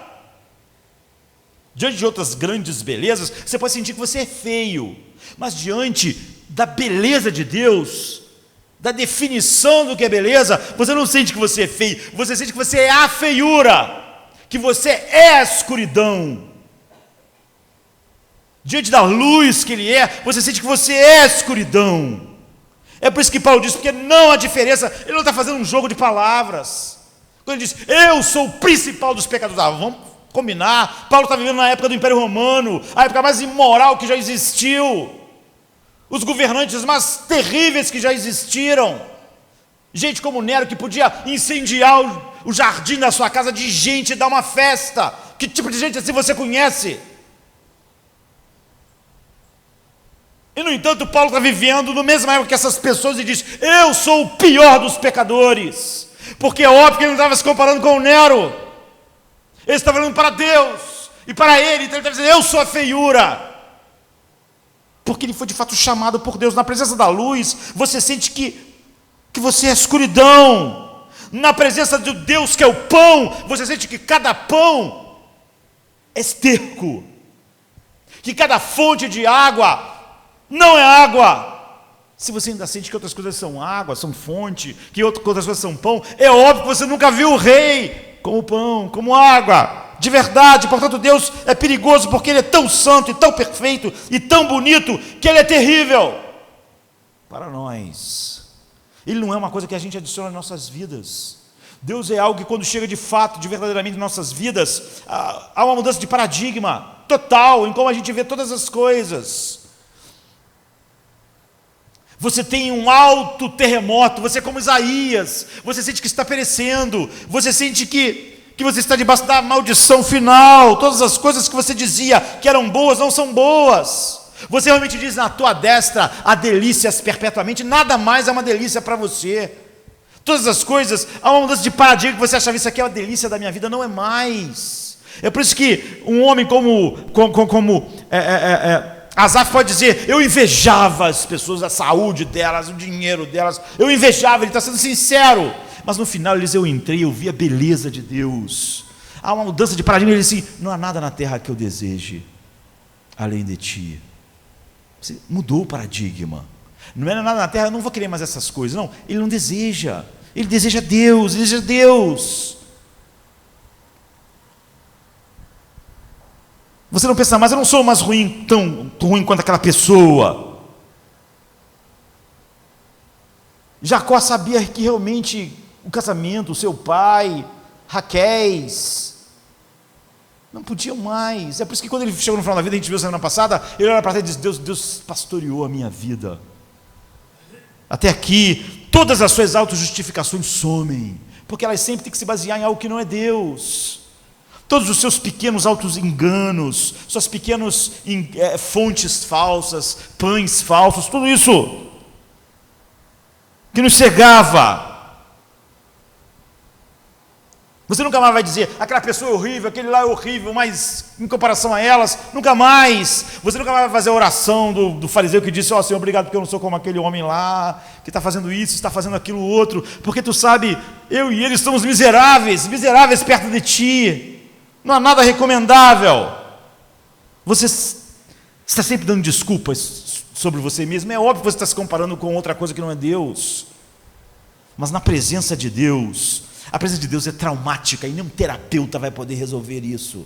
Diante de outras grandes belezas, você pode sentir que você é feio. Mas diante da beleza de Deus, da definição do que é beleza, você não sente que você é feio. Você sente que você é a feiura. Que você é a escuridão. diante da luz que Ele é, você sente que você é escuridão. É por isso que Paulo diz, porque não há diferença. Ele não está fazendo um jogo de palavras. Quando ele diz, eu sou o principal dos pecadores, vamos combinar. Paulo está vivendo na época do Império Romano, a época mais imoral que já existiu, os governantes mais terríveis que já existiram, gente como Nero, que podia incendiar o jardim da sua casa de gente e dar uma festa. Que tipo de gente assim você conhece? E no entanto Paulo está vivendo no mesmo época que essas pessoas e diz, eu sou o pior dos pecadores, porque é óbvio que ele não estava se comparando com o Nero, ele estava falando para Deus e para ele, então ele está dizendo, eu sou a feiura, porque ele foi de fato chamado por Deus. Na presença da luz, você sente que você é escuridão. Na presença de Deus que é o pão, você sente que cada pão é esterco, que cada fonte de água não é água. Se você ainda sente que outras coisas são água, são fonte, que outras coisas são pão, é óbvio que você nunca viu o rei como pão, como água, de verdade. Portanto, Deus é perigoso porque Ele é tão santo, e tão perfeito, e tão bonito, que Ele é terrível para nós. Ele não é uma coisa que a gente adiciona às nossas vidas. Deus é algo que quando chega de fato, de verdadeiramente em nossas vidas, há uma mudança de paradigma total em como a gente vê todas as coisas. Você tem um alto terremoto, você é como Isaías, você sente que está perecendo, você sente que você está debaixo da maldição final, todas as coisas que você dizia que eram boas não são boas. Você realmente diz, na tua destra há delícias perpetuamente, nada mais é uma delícia para você. Todas as coisas, há uma mudança de paradigma que você achava, isso aqui é uma delícia da minha vida, não é mais. É por isso que um homem como Asaf pode dizer, eu invejava as pessoas, a saúde delas, o dinheiro delas, eu invejava, ele está sendo sincero, mas no final ele diz, eu entrei, eu vi a beleza de Deus. Há uma mudança de paradigma, ele diz assim, não há nada na terra que eu deseje, além de ti. Você mudou o paradigma, não é nada na terra, eu não vou querer mais essas coisas, não, ele não deseja, ele deseja Deus, ele deseja Deus. Você não pensa, mas eu não sou mais ruim, tão ruim quanto aquela pessoa. Jacó sabia que realmente o casamento, o seu pai, Raquéis, não podiam mais. É por isso que quando ele chegou no final da vida, a gente viu semana passada, ele olha para trás e diz, Deus pastoreou a minha vida. Até aqui, todas as suas autojustificações somem, porque elas sempre têm que se basear em algo que não é Deus. Todos os seus pequenos auto-enganos, suas pequenas fontes falsas, pães falsos, tudo isso que nos cegava. Você nunca mais vai dizer, aquela pessoa é horrível, aquele lá é horrível, mas em comparação a elas, nunca mais. Você nunca mais vai fazer a oração do fariseu que disse, Senhor, obrigado porque eu não sou como aquele homem lá, que está fazendo isso, está fazendo aquilo outro, porque tu sabe, eu e ele somos miseráveis perto de ti. Não há nada recomendável. Você está sempre dando desculpas sobre você mesmo. É óbvio que você está se comparando com outra coisa que não é Deus. Mas na presença de Deus, a presença de Deus é traumática e nenhum terapeuta vai poder resolver isso.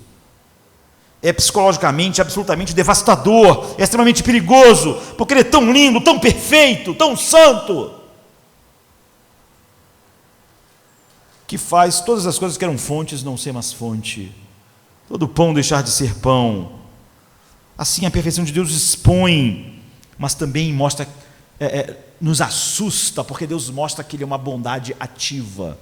É psicologicamente absolutamente devastador, é extremamente perigoso, porque Ele é tão lindo, tão perfeito, tão santo, que faz todas as coisas que eram fontes não ser mais fonte. Todo pão deixar de ser pão. Assim a perfeição de Deus expõe, mas também mostra, nos assusta, porque Deus mostra que Ele é uma bondade ativa,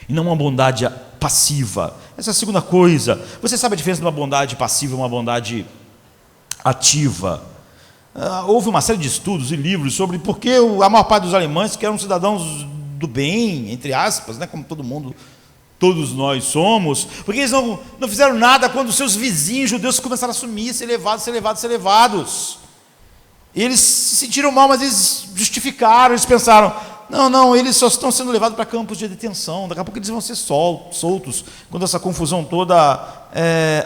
e não uma bondade passiva. Essa é a segunda coisa. Você sabe a diferença de uma bondade passiva e uma bondade ativa? Houve uma série de estudos e livros sobre por que a maior parte dos alemães, que eram cidadãos do bem, entre aspas, né, como todo mundo, todos nós somos, porque eles não fizeram nada quando os seus vizinhos judeus começaram a sumir, ser levados. E eles se sentiram mal, mas eles justificaram, eles pensaram, não, eles só estão sendo levados para campos de detenção, daqui a pouco eles vão ser soltos, quando essa confusão toda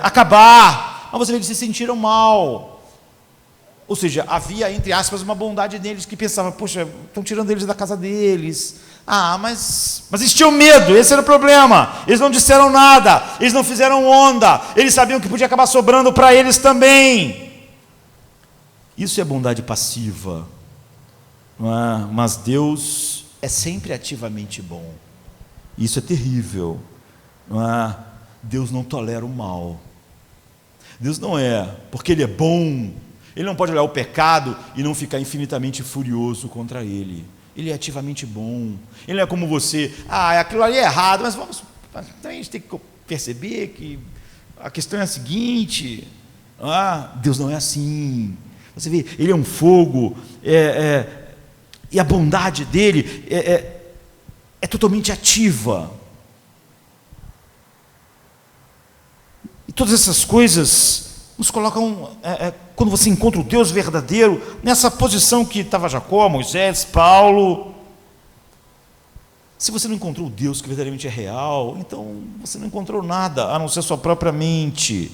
acabar. Mas você vê, eles se sentiram mal. Ou seja, havia, entre aspas, uma bondade neles que pensavam, poxa, estão tirando eles da casa deles. Mas eles tinham medo, esse era o problema. Eles não disseram nada, eles não fizeram onda, eles sabiam que podia acabar sobrando para eles também. Isso é bondade passiva, não é? Mas Deus é sempre ativamente bom. Isso é terrível, não é? Deus não tolera o mal. Deus não é, porque Ele é bom, Ele não pode olhar o pecado e não ficar infinitamente furioso contra ele. Ele é ativamente bom. Ele não é como você, aquilo ali é errado, mas então a gente tem que perceber que a questão é a seguinte, Deus não é assim. Você vê, Ele é um fogo, e a bondade dele é totalmente ativa. E todas essas coisas nos colocam, quando você encontra o Deus verdadeiro, nessa posição que estava Jacó, Moisés, Paulo. Se você não encontrou o Deus que verdadeiramente é real, então você não encontrou nada, a não ser a sua própria mente.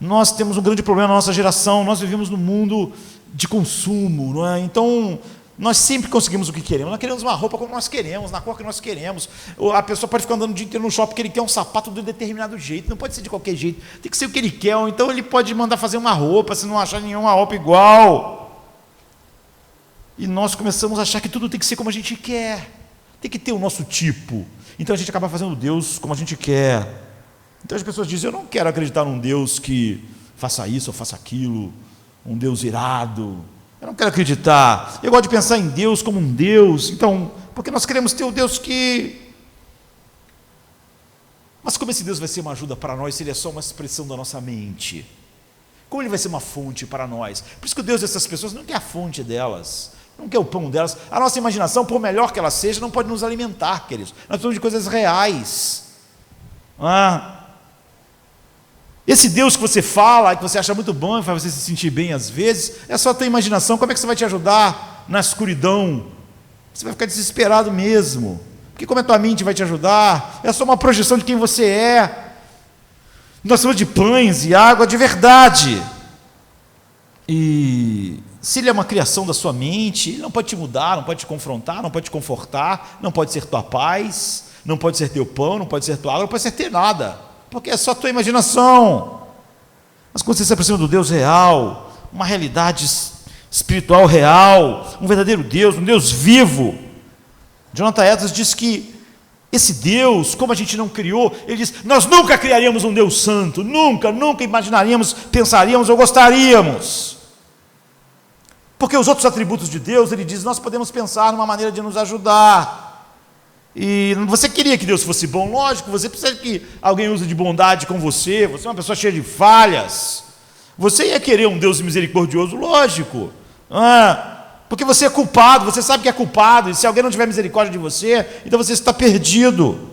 Nós temos um grande problema na nossa geração, nós vivemos num mundo de consumo, não é? Então, nós sempre conseguimos o que queremos. Nós queremos uma roupa como nós queremos, na cor que nós queremos. A pessoa pode ficar andando o dia inteiro no shopping porque ele quer um sapato de um determinado jeito. Não pode ser de qualquer jeito, tem que ser o que ele quer. Ou então ele pode mandar fazer uma roupa, se não achar nenhuma roupa igual. E nós começamos a achar que tudo tem que ser como a gente quer. Tem que ter o nosso tipo. Então a gente acaba fazendo Deus como a gente quer. Então as pessoas dizem, eu não quero acreditar num Deus que faça isso ou faça aquilo, um Deus irado. Eu não quero acreditar. Eu gosto de pensar em Deus como um Deus. Então, porque nós queremos ter o Deus que... Mas como esse Deus vai ser uma ajuda para nós se ele é só uma expressão da nossa mente? Como ele vai ser uma fonte para nós? Por isso que o Deus dessas pessoas não quer a fonte delas, não quer o pão delas. A nossa imaginação, por melhor que ela seja, não pode nos alimentar, queridos. Nós precisamos de coisas reais. Esse Deus que você fala, que você acha muito bom, faz você se sentir bem às vezes, é só a tua imaginação. Como é que você vai te ajudar na escuridão? Você vai ficar desesperado mesmo. Porque como a tua mente vai te ajudar? É só uma projeção de quem você é. Nós somos de pães e água de verdade. E se ele é uma criação da sua mente, ele não pode te mudar, não pode te confrontar, não pode te confortar, não pode ser tua paz, não pode ser teu pão, não pode ser tua água, não pode ser ter nada. Porque é só a tua imaginação. Mas quando você se aproxima do Deus real, uma realidade espiritual real, um verdadeiro Deus, um Deus vivo, Jonathan Edwards diz que esse Deus, como a gente não criou, ele diz, nós nunca criaríamos um Deus santo, nunca imaginaríamos, pensaríamos ou gostaríamos. Porque os outros atributos de Deus, ele diz, nós podemos pensar numa maneira de nos ajudar. E você queria que Deus fosse bom, lógico, você precisa que alguém use de bondade com você, você é uma pessoa cheia de falhas, você ia querer um Deus misericordioso, lógico, porque você é culpado, você sabe que é culpado, e se alguém não tiver misericórdia de você, então você está perdido.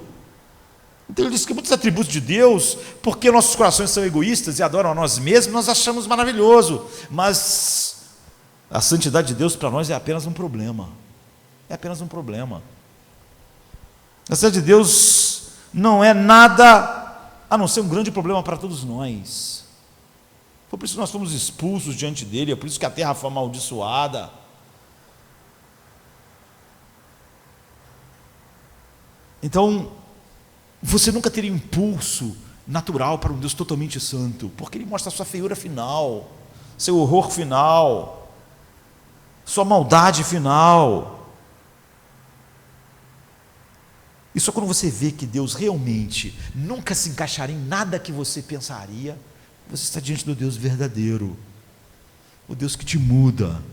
Então ele diz que muitos atributos de Deus, porque nossos corações são egoístas e adoram a nós mesmos, nós achamos maravilhoso, mas a santidade de Deus para nós é apenas um problema, A santidade de Deus não é nada a não ser um grande problema para todos nós. Foi por isso que nós fomos expulsos diante dele, é por isso que a terra foi amaldiçoada. Então, você nunca teria impulso natural para um Deus totalmente santo, porque ele mostra a sua feiura final, seu horror final, sua maldade final. E só quando você vê que Deus realmente nunca se encaixaria em nada que você pensaria, você está diante do Deus verdadeiro, o Deus que te muda,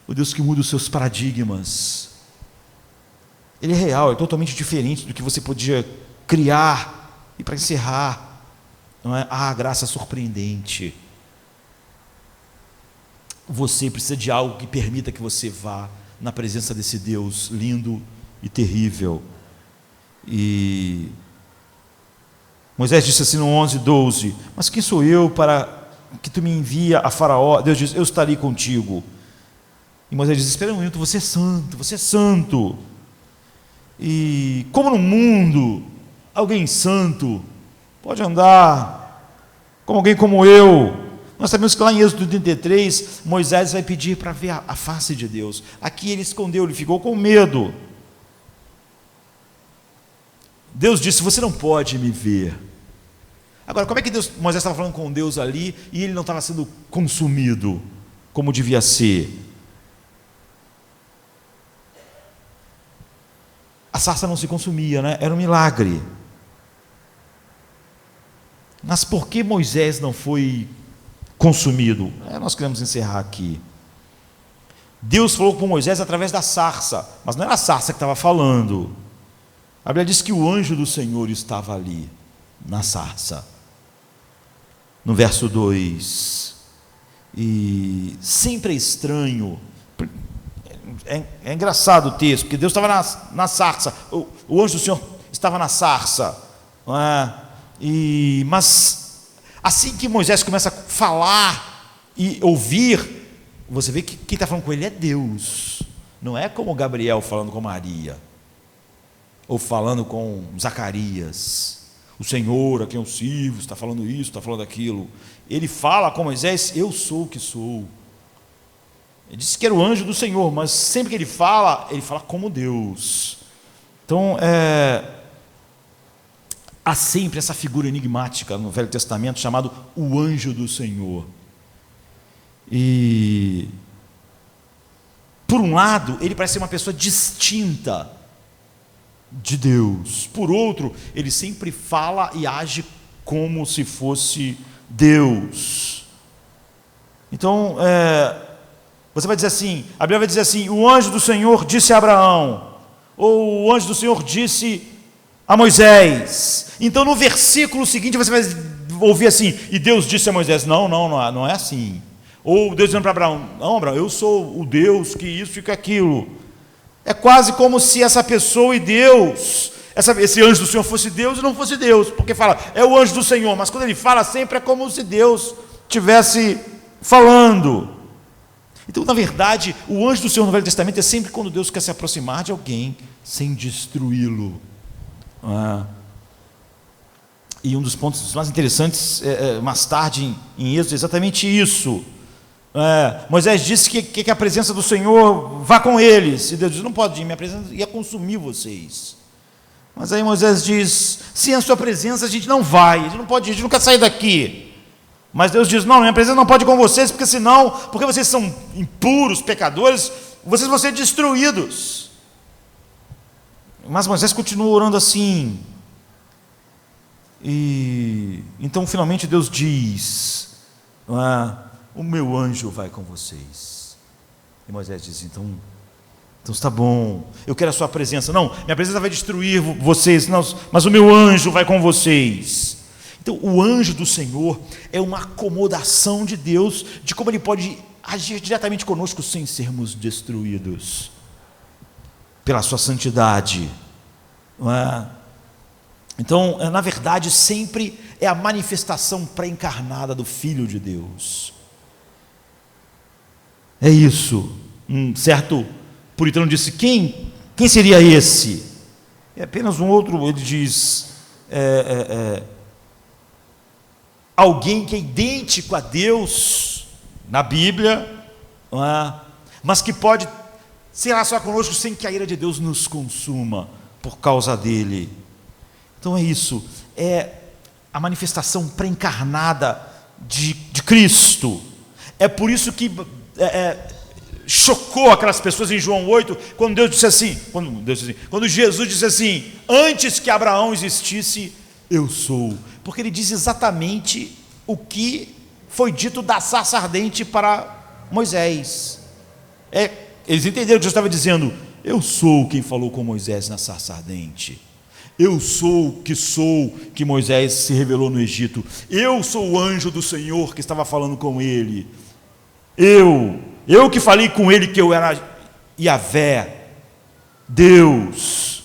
o Deus que muda os seus paradigmas. Ele é real, é totalmente diferente do que você podia criar. E para encerrar, não é? A graça surpreendente. Você precisa de algo que permita que você vá na presença desse Deus lindo e terrível. E Moisés disse assim no 11:12, mas quem sou eu para que tu me envia a Faraó? Deus diz, eu estarei contigo. E Moisés diz, espera um minuto, você é santo. E como no mundo alguém santo pode andar como alguém como eu? Nós sabemos que lá em Êxodo 33, Moisés vai pedir para ver a face de Deus. Aqui ele escondeu, ele ficou com medo. Deus disse, você não pode me ver. Agora, como é que Moisés estava falando com Deus ali e ele não estava sendo consumido? como devia ser. A sarça não se consumia, né? Era um milagre. Mas por que Moisés não foi consumido? Nós queremos encerrar aqui. Deus falou com Moisés através da sarça, mas não era a sarça que estava falando. A Bíblia diz que o anjo do Senhor estava ali, na sarça. No verso 2. E sempre é estranho, é engraçado o texto, porque Deus estava na sarça, o anjo do Senhor estava na sarça, não é? Mas assim que Moisés começa a falar e ouvir, você vê que quem está falando com ele é Deus, não é como Gabriel falando com Maria, ou falando com Zacarias. O Senhor a quem eu sirvo está falando isso, está falando aquilo. Ele fala com Moisés: eu sou o que sou. Ele disse que era o anjo do Senhor, mas sempre que ele fala como Deus. Então, há sempre essa figura enigmática no Velho Testamento chamado o anjo do Senhor. E, por um lado, ele parece ser uma pessoa distinta de Deus. Por outro, ele sempre fala e age como se fosse Deus. Então, você vai dizer assim, a Bíblia vai dizer assim: o anjo do Senhor disse a Abraão, ou o anjo do Senhor disse a Moisés. Então no versículo seguinte você vai ouvir assim: e Deus disse a Moisés. Não é assim. Ou Deus dizendo para Abraão: não, Abraão, eu sou o Deus que isso e que aquilo. É quase como se essa pessoa e Deus, esse anjo do Senhor fosse Deus e não fosse Deus, porque fala, é o anjo do Senhor, mas quando ele fala sempre é como se Deus estivesse falando. Então, na verdade, o anjo do Senhor no Velho Testamento é sempre quando Deus quer se aproximar de alguém sem destruí-lo. E um dos pontos mais interessantes, mais tarde em Êxodo, é exatamente isso. Moisés disse que a presença do Senhor vá com eles, e Deus diz: não pode ir, minha presença ia consumir vocês. Mas aí Moisés diz: sem a sua presença a gente não vai, a gente não pode ir, a gente não quer sair daqui. Mas Deus diz: não, minha presença não pode ir com vocês, porque vocês são impuros, pecadores, vocês vão ser destruídos. Mas Moisés continua orando assim. E então finalmente Deus diz: o meu anjo vai com vocês. E Moisés diz: então está bom, eu quero a sua presença. Não, minha presença vai destruir vocês, não, mas o meu anjo vai com vocês. Então o anjo do Senhor é uma acomodação de Deus, de como ele pode agir diretamente conosco sem sermos destruídos pela sua santidade. Então, na verdade, sempre é a manifestação pré-encarnada do Filho de Deus. É isso. Um certo puritano disse: quem seria esse? É apenas um outro, ele diz, alguém que é idêntico a Deus na Bíblia, mas que pode se relacionar conosco sem que a ira de Deus nos consuma por causa dele. Então é isso, é a manifestação pré-encarnada de Cristo. É por isso que chocou aquelas pessoas em João 8, quando Jesus disse assim: antes que Abraão existisse, eu sou. Porque ele diz exatamente o que foi dito da sarça ardente para Moisés. Eles entenderam que Jesus estava dizendo: eu sou quem falou com Moisés na sarça ardente. Eu sou que Moisés se revelou no Egito. Eu sou o anjo do Senhor que estava falando com ele. Eu que falei com ele que eu era Yahvé, Deus.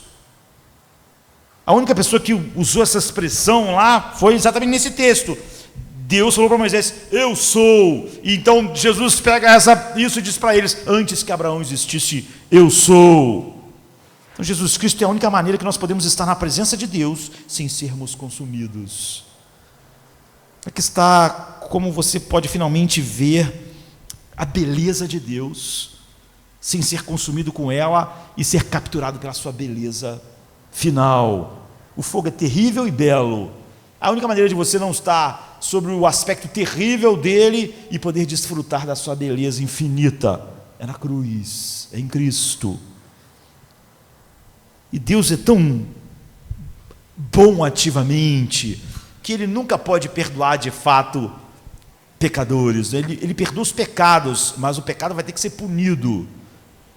A única pessoa que usou essa expressão lá foi exatamente nesse texto. Deus falou para Moisés: eu sou. E então Jesus pega isso e diz para eles: antes que Abraão existisse, eu sou. Então Jesus Cristo é a única maneira que nós podemos estar na presença de Deus sem sermos consumidos. Aqui está como você pode finalmente ver a beleza de Deus sem ser consumido com ela e ser capturado pela sua beleza final. O fogo é terrível e belo. A única maneira de você não estar sobre o aspecto terrível dele e poder desfrutar da sua beleza infinita. É na cruz, é em Cristo. E Deus é tão bom ativamente que Ele nunca pode perdoar de fato pecadores. Ele perdoa os pecados, mas o pecado vai ter que ser punido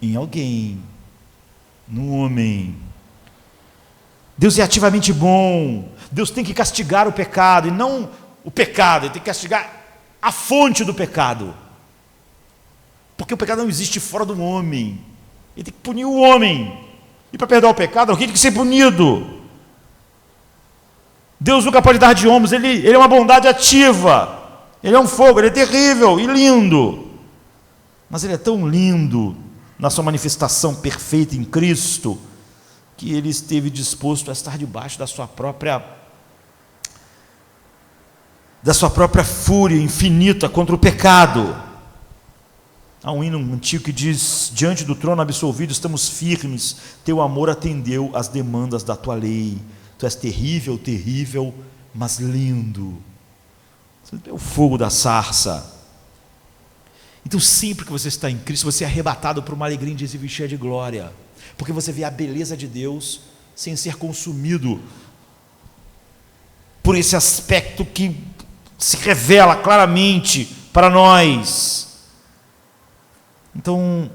em alguém, no homem. Deus é ativamente bom. Deus tem que castigar o pecado, e não o pecado, Ele tem que castigar a fonte do pecado, porque o pecado não existe fora do homem. Ele tem que punir o homem, e para perdoar o pecado, alguém tem que ser punido. Deus nunca pode dar de ombros. Ele é uma bondade ativa, Ele é um fogo, Ele é terrível e lindo, mas Ele é tão lindo na sua manifestação perfeita em Cristo, que Ele esteve disposto a estar debaixo da sua própria fúria infinita contra o pecado. Há um hino antigo que diz: diante do trono absolvido estamos firmes, teu amor atendeu às demandas da tua lei. Tu és terrível, terrível, mas lindo. Você é o fogo da sarça. Então, sempre que você está em Cristo, você é arrebatado por uma alegria indizível e cheia de glória, porque você vê a beleza de Deus sem ser consumido por esse aspecto que se revela claramente para nós. Então,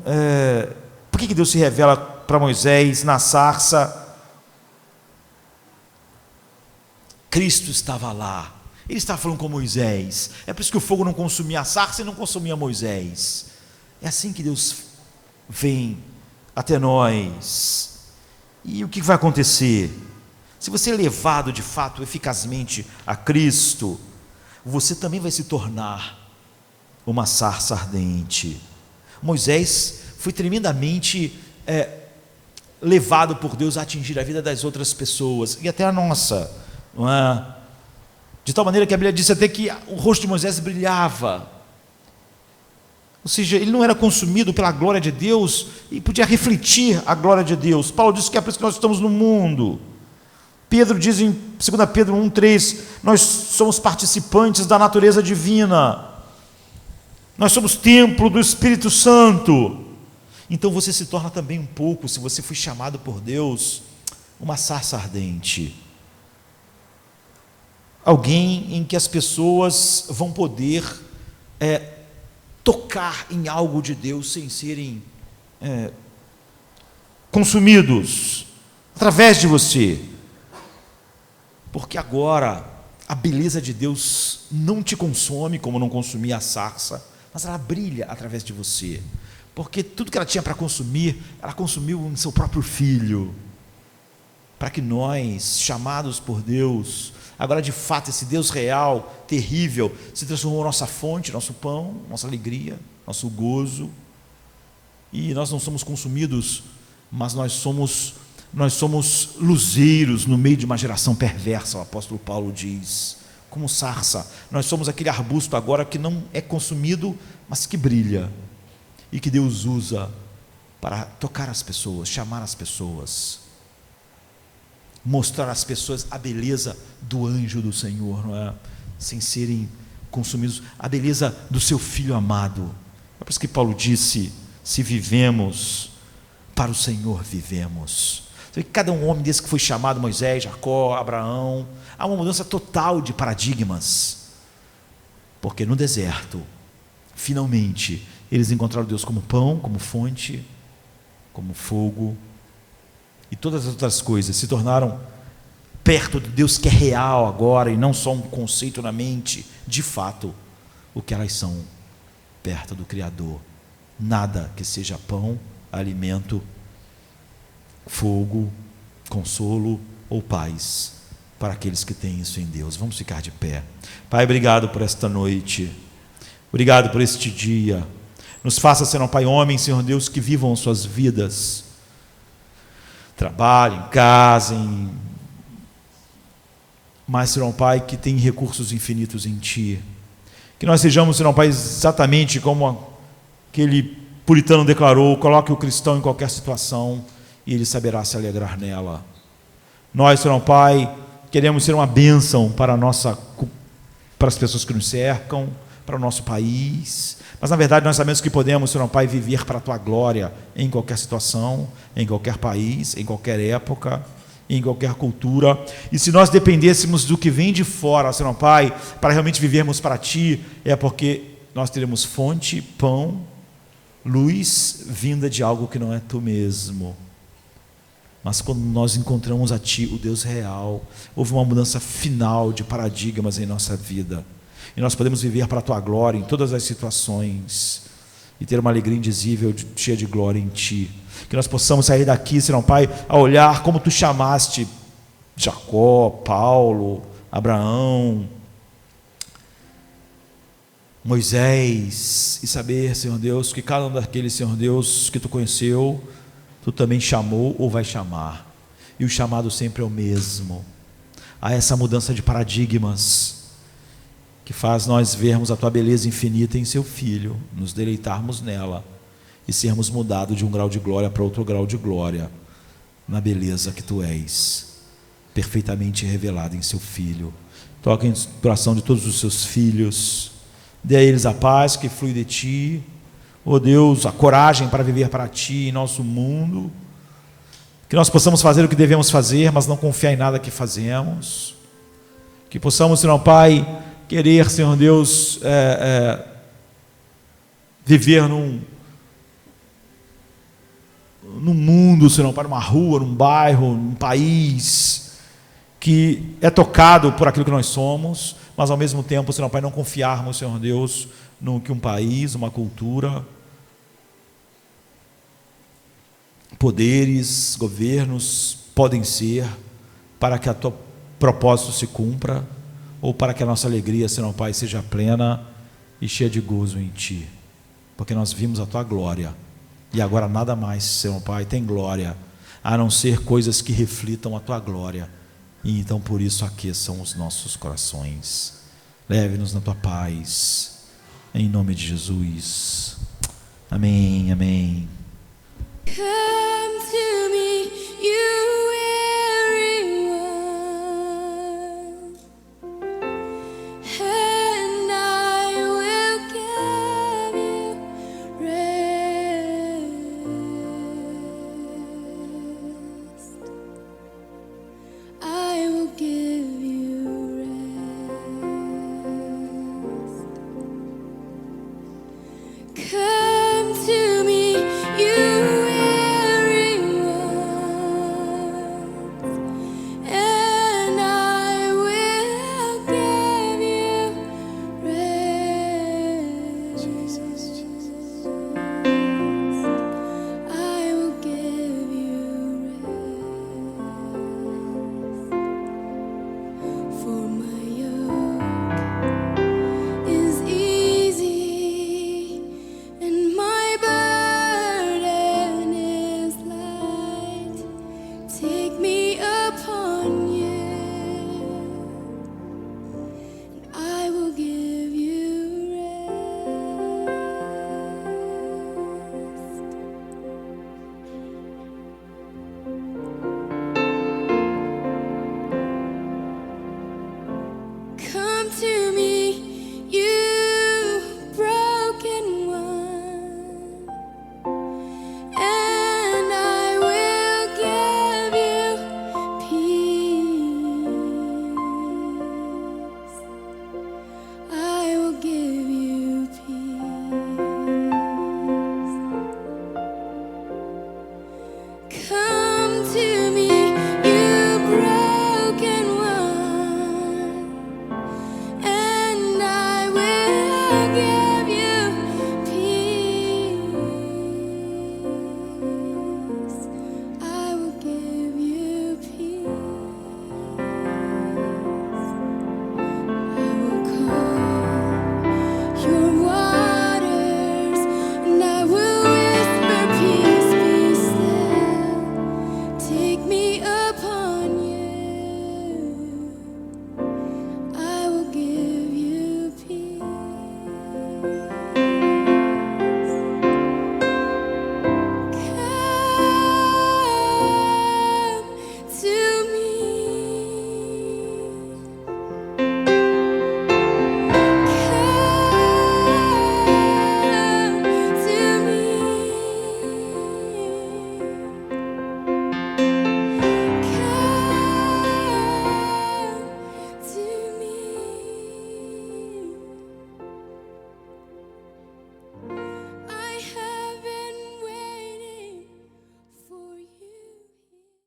por que Deus se revela para Moisés na sarça? Cristo estava lá, Ele estava falando com Moisés. É por isso que o fogo não consumia a sarça e não consumia Moisés. É assim que Deus vem até nós. E o que vai acontecer? Se você é levado de fato eficazmente a Cristo, você também vai se tornar uma sarça ardente. Moisés foi tremendamente levado por Deus a atingir a vida das outras pessoas, e até a nossa, não é? De tal maneira que a Bíblia diz até que o rosto de Moisés brilhava, ou seja, ele não era consumido pela glória de Deus e podia refletir a glória de Deus. Paulo disse que é por isso que nós estamos no mundo. Pedro diz em 2 Pedro 1,3: nós somos participantes da natureza divina, nós somos templo do Espírito Santo. Então você se torna também um pouco, se você foi chamado por Deus, uma sarça ardente, alguém em que as pessoas vão poder tocar em algo de Deus sem serem consumidos através de você, porque agora a beleza de Deus não te consome como não consumia a sarça, mas ela brilha através de você, porque tudo que ela tinha para consumir, ela consumiu em seu próprio Filho, para que nós, chamados por Deus, agora de fato esse Deus real, terrível, se transformou em nossa fonte, nosso pão, nossa alegria, nosso gozo, e nós não somos consumidos, mas nós somos luzeiros no meio de uma geração perversa. O apóstolo Paulo diz, como sarça, nós somos aquele arbusto agora que não é consumido, mas que brilha, e que Deus usa para tocar as pessoas, chamar as pessoas, mostrar às pessoas a beleza do anjo do Senhor, não é? Sem serem consumidos, a beleza do seu Filho amado. É por isso que Paulo disse: se vivemos, para o Senhor vivemos. Cada um homem desse que foi chamado, Moisés, Jacó, Abraão, há uma mudança total de paradigmas, porque no deserto, finalmente, eles encontraram Deus como pão, como fonte, como fogo, e todas as outras coisas se tornaram perto de Deus, que é real agora, e não só um conceito na mente, de fato, o que elas são, perto do Criador. Nada que seja pão, alimento, fogo, consolo ou paz para aqueles que têm isso em Deus. Vamos ficar de pé. Pai, obrigado por esta noite, obrigado por este dia. Nos faça, Senhor Pai, homens, Senhor Deus, que vivam suas vidas, trabalhem em casa, mas, Senhor Pai, que tem recursos infinitos em Ti. Que nós sejamos, Senhor Pai, exatamente como aquele puritano declarou: coloque o cristão em qualquer situação e ele saberá se alegrar nela. Nós, Senhor Pai, queremos ser uma bênção para a nossa para as pessoas que nos cercam, para o nosso país. Mas, na verdade, nós sabemos que podemos, Senhor Pai, viver para a Tua glória em qualquer situação, em qualquer país, em qualquer época, em qualquer cultura. E se nós dependêssemos do que vem de fora, Senhor Pai, para realmente vivermos para Ti, é porque nós teremos fonte, pão, luz, vinda de algo que não é Tu mesmo. Mas quando nós encontramos a Ti, o Deus real, houve uma mudança final de paradigmas em nossa vida. E nós podemos viver para a Tua glória em todas as situações e ter uma alegria indizível, cheia de glória em Ti. Que nós possamos sair daqui, Senhor Pai, a olhar como Tu chamaste Jacó, Paulo, Abraão, Moisés, e saber, Senhor Deus, que cada um daqueles, Senhor Deus, que Tu conheceu, Tu também chamou ou vai chamar. E o chamado sempre é o mesmo. Há essa mudança de paradigmas que faz nós vermos a Tua beleza infinita em Seu Filho, nos deleitarmos nela e sermos mudados de um grau de glória para outro grau de glória, na beleza que Tu és, perfeitamente revelada em Seu Filho. Toca em coração de todos os Seus filhos, dê a eles a paz que flui de Ti, ó Deus, a coragem para viver para Ti em nosso mundo, que nós possamos fazer o que devemos fazer, mas não confiar em nada que fazemos, que possamos, Senhor Pai, querer, Senhor Deus, viver num mundo, Senhor Pai, numa rua, num bairro, num país que é tocado por aquilo que nós somos, mas ao mesmo tempo, Senhor Pai, não confiarmos, Senhor Deus, no que um país, uma cultura, poderes, governos podem ser para que a Tua propósito se cumpra, ou para que a nossa alegria, Senhor Pai, seja plena e cheia de gozo em Ti, porque nós vimos a Tua glória, e agora nada mais, Senhor Pai, tem glória, a não ser coisas que reflitam a Tua glória, e então por isso aqueçam os nossos corações, leve-nos na Tua paz, em nome de Jesus, amém, amém. Come to me, you weary one, and I will give you rest. I will give you rest. Come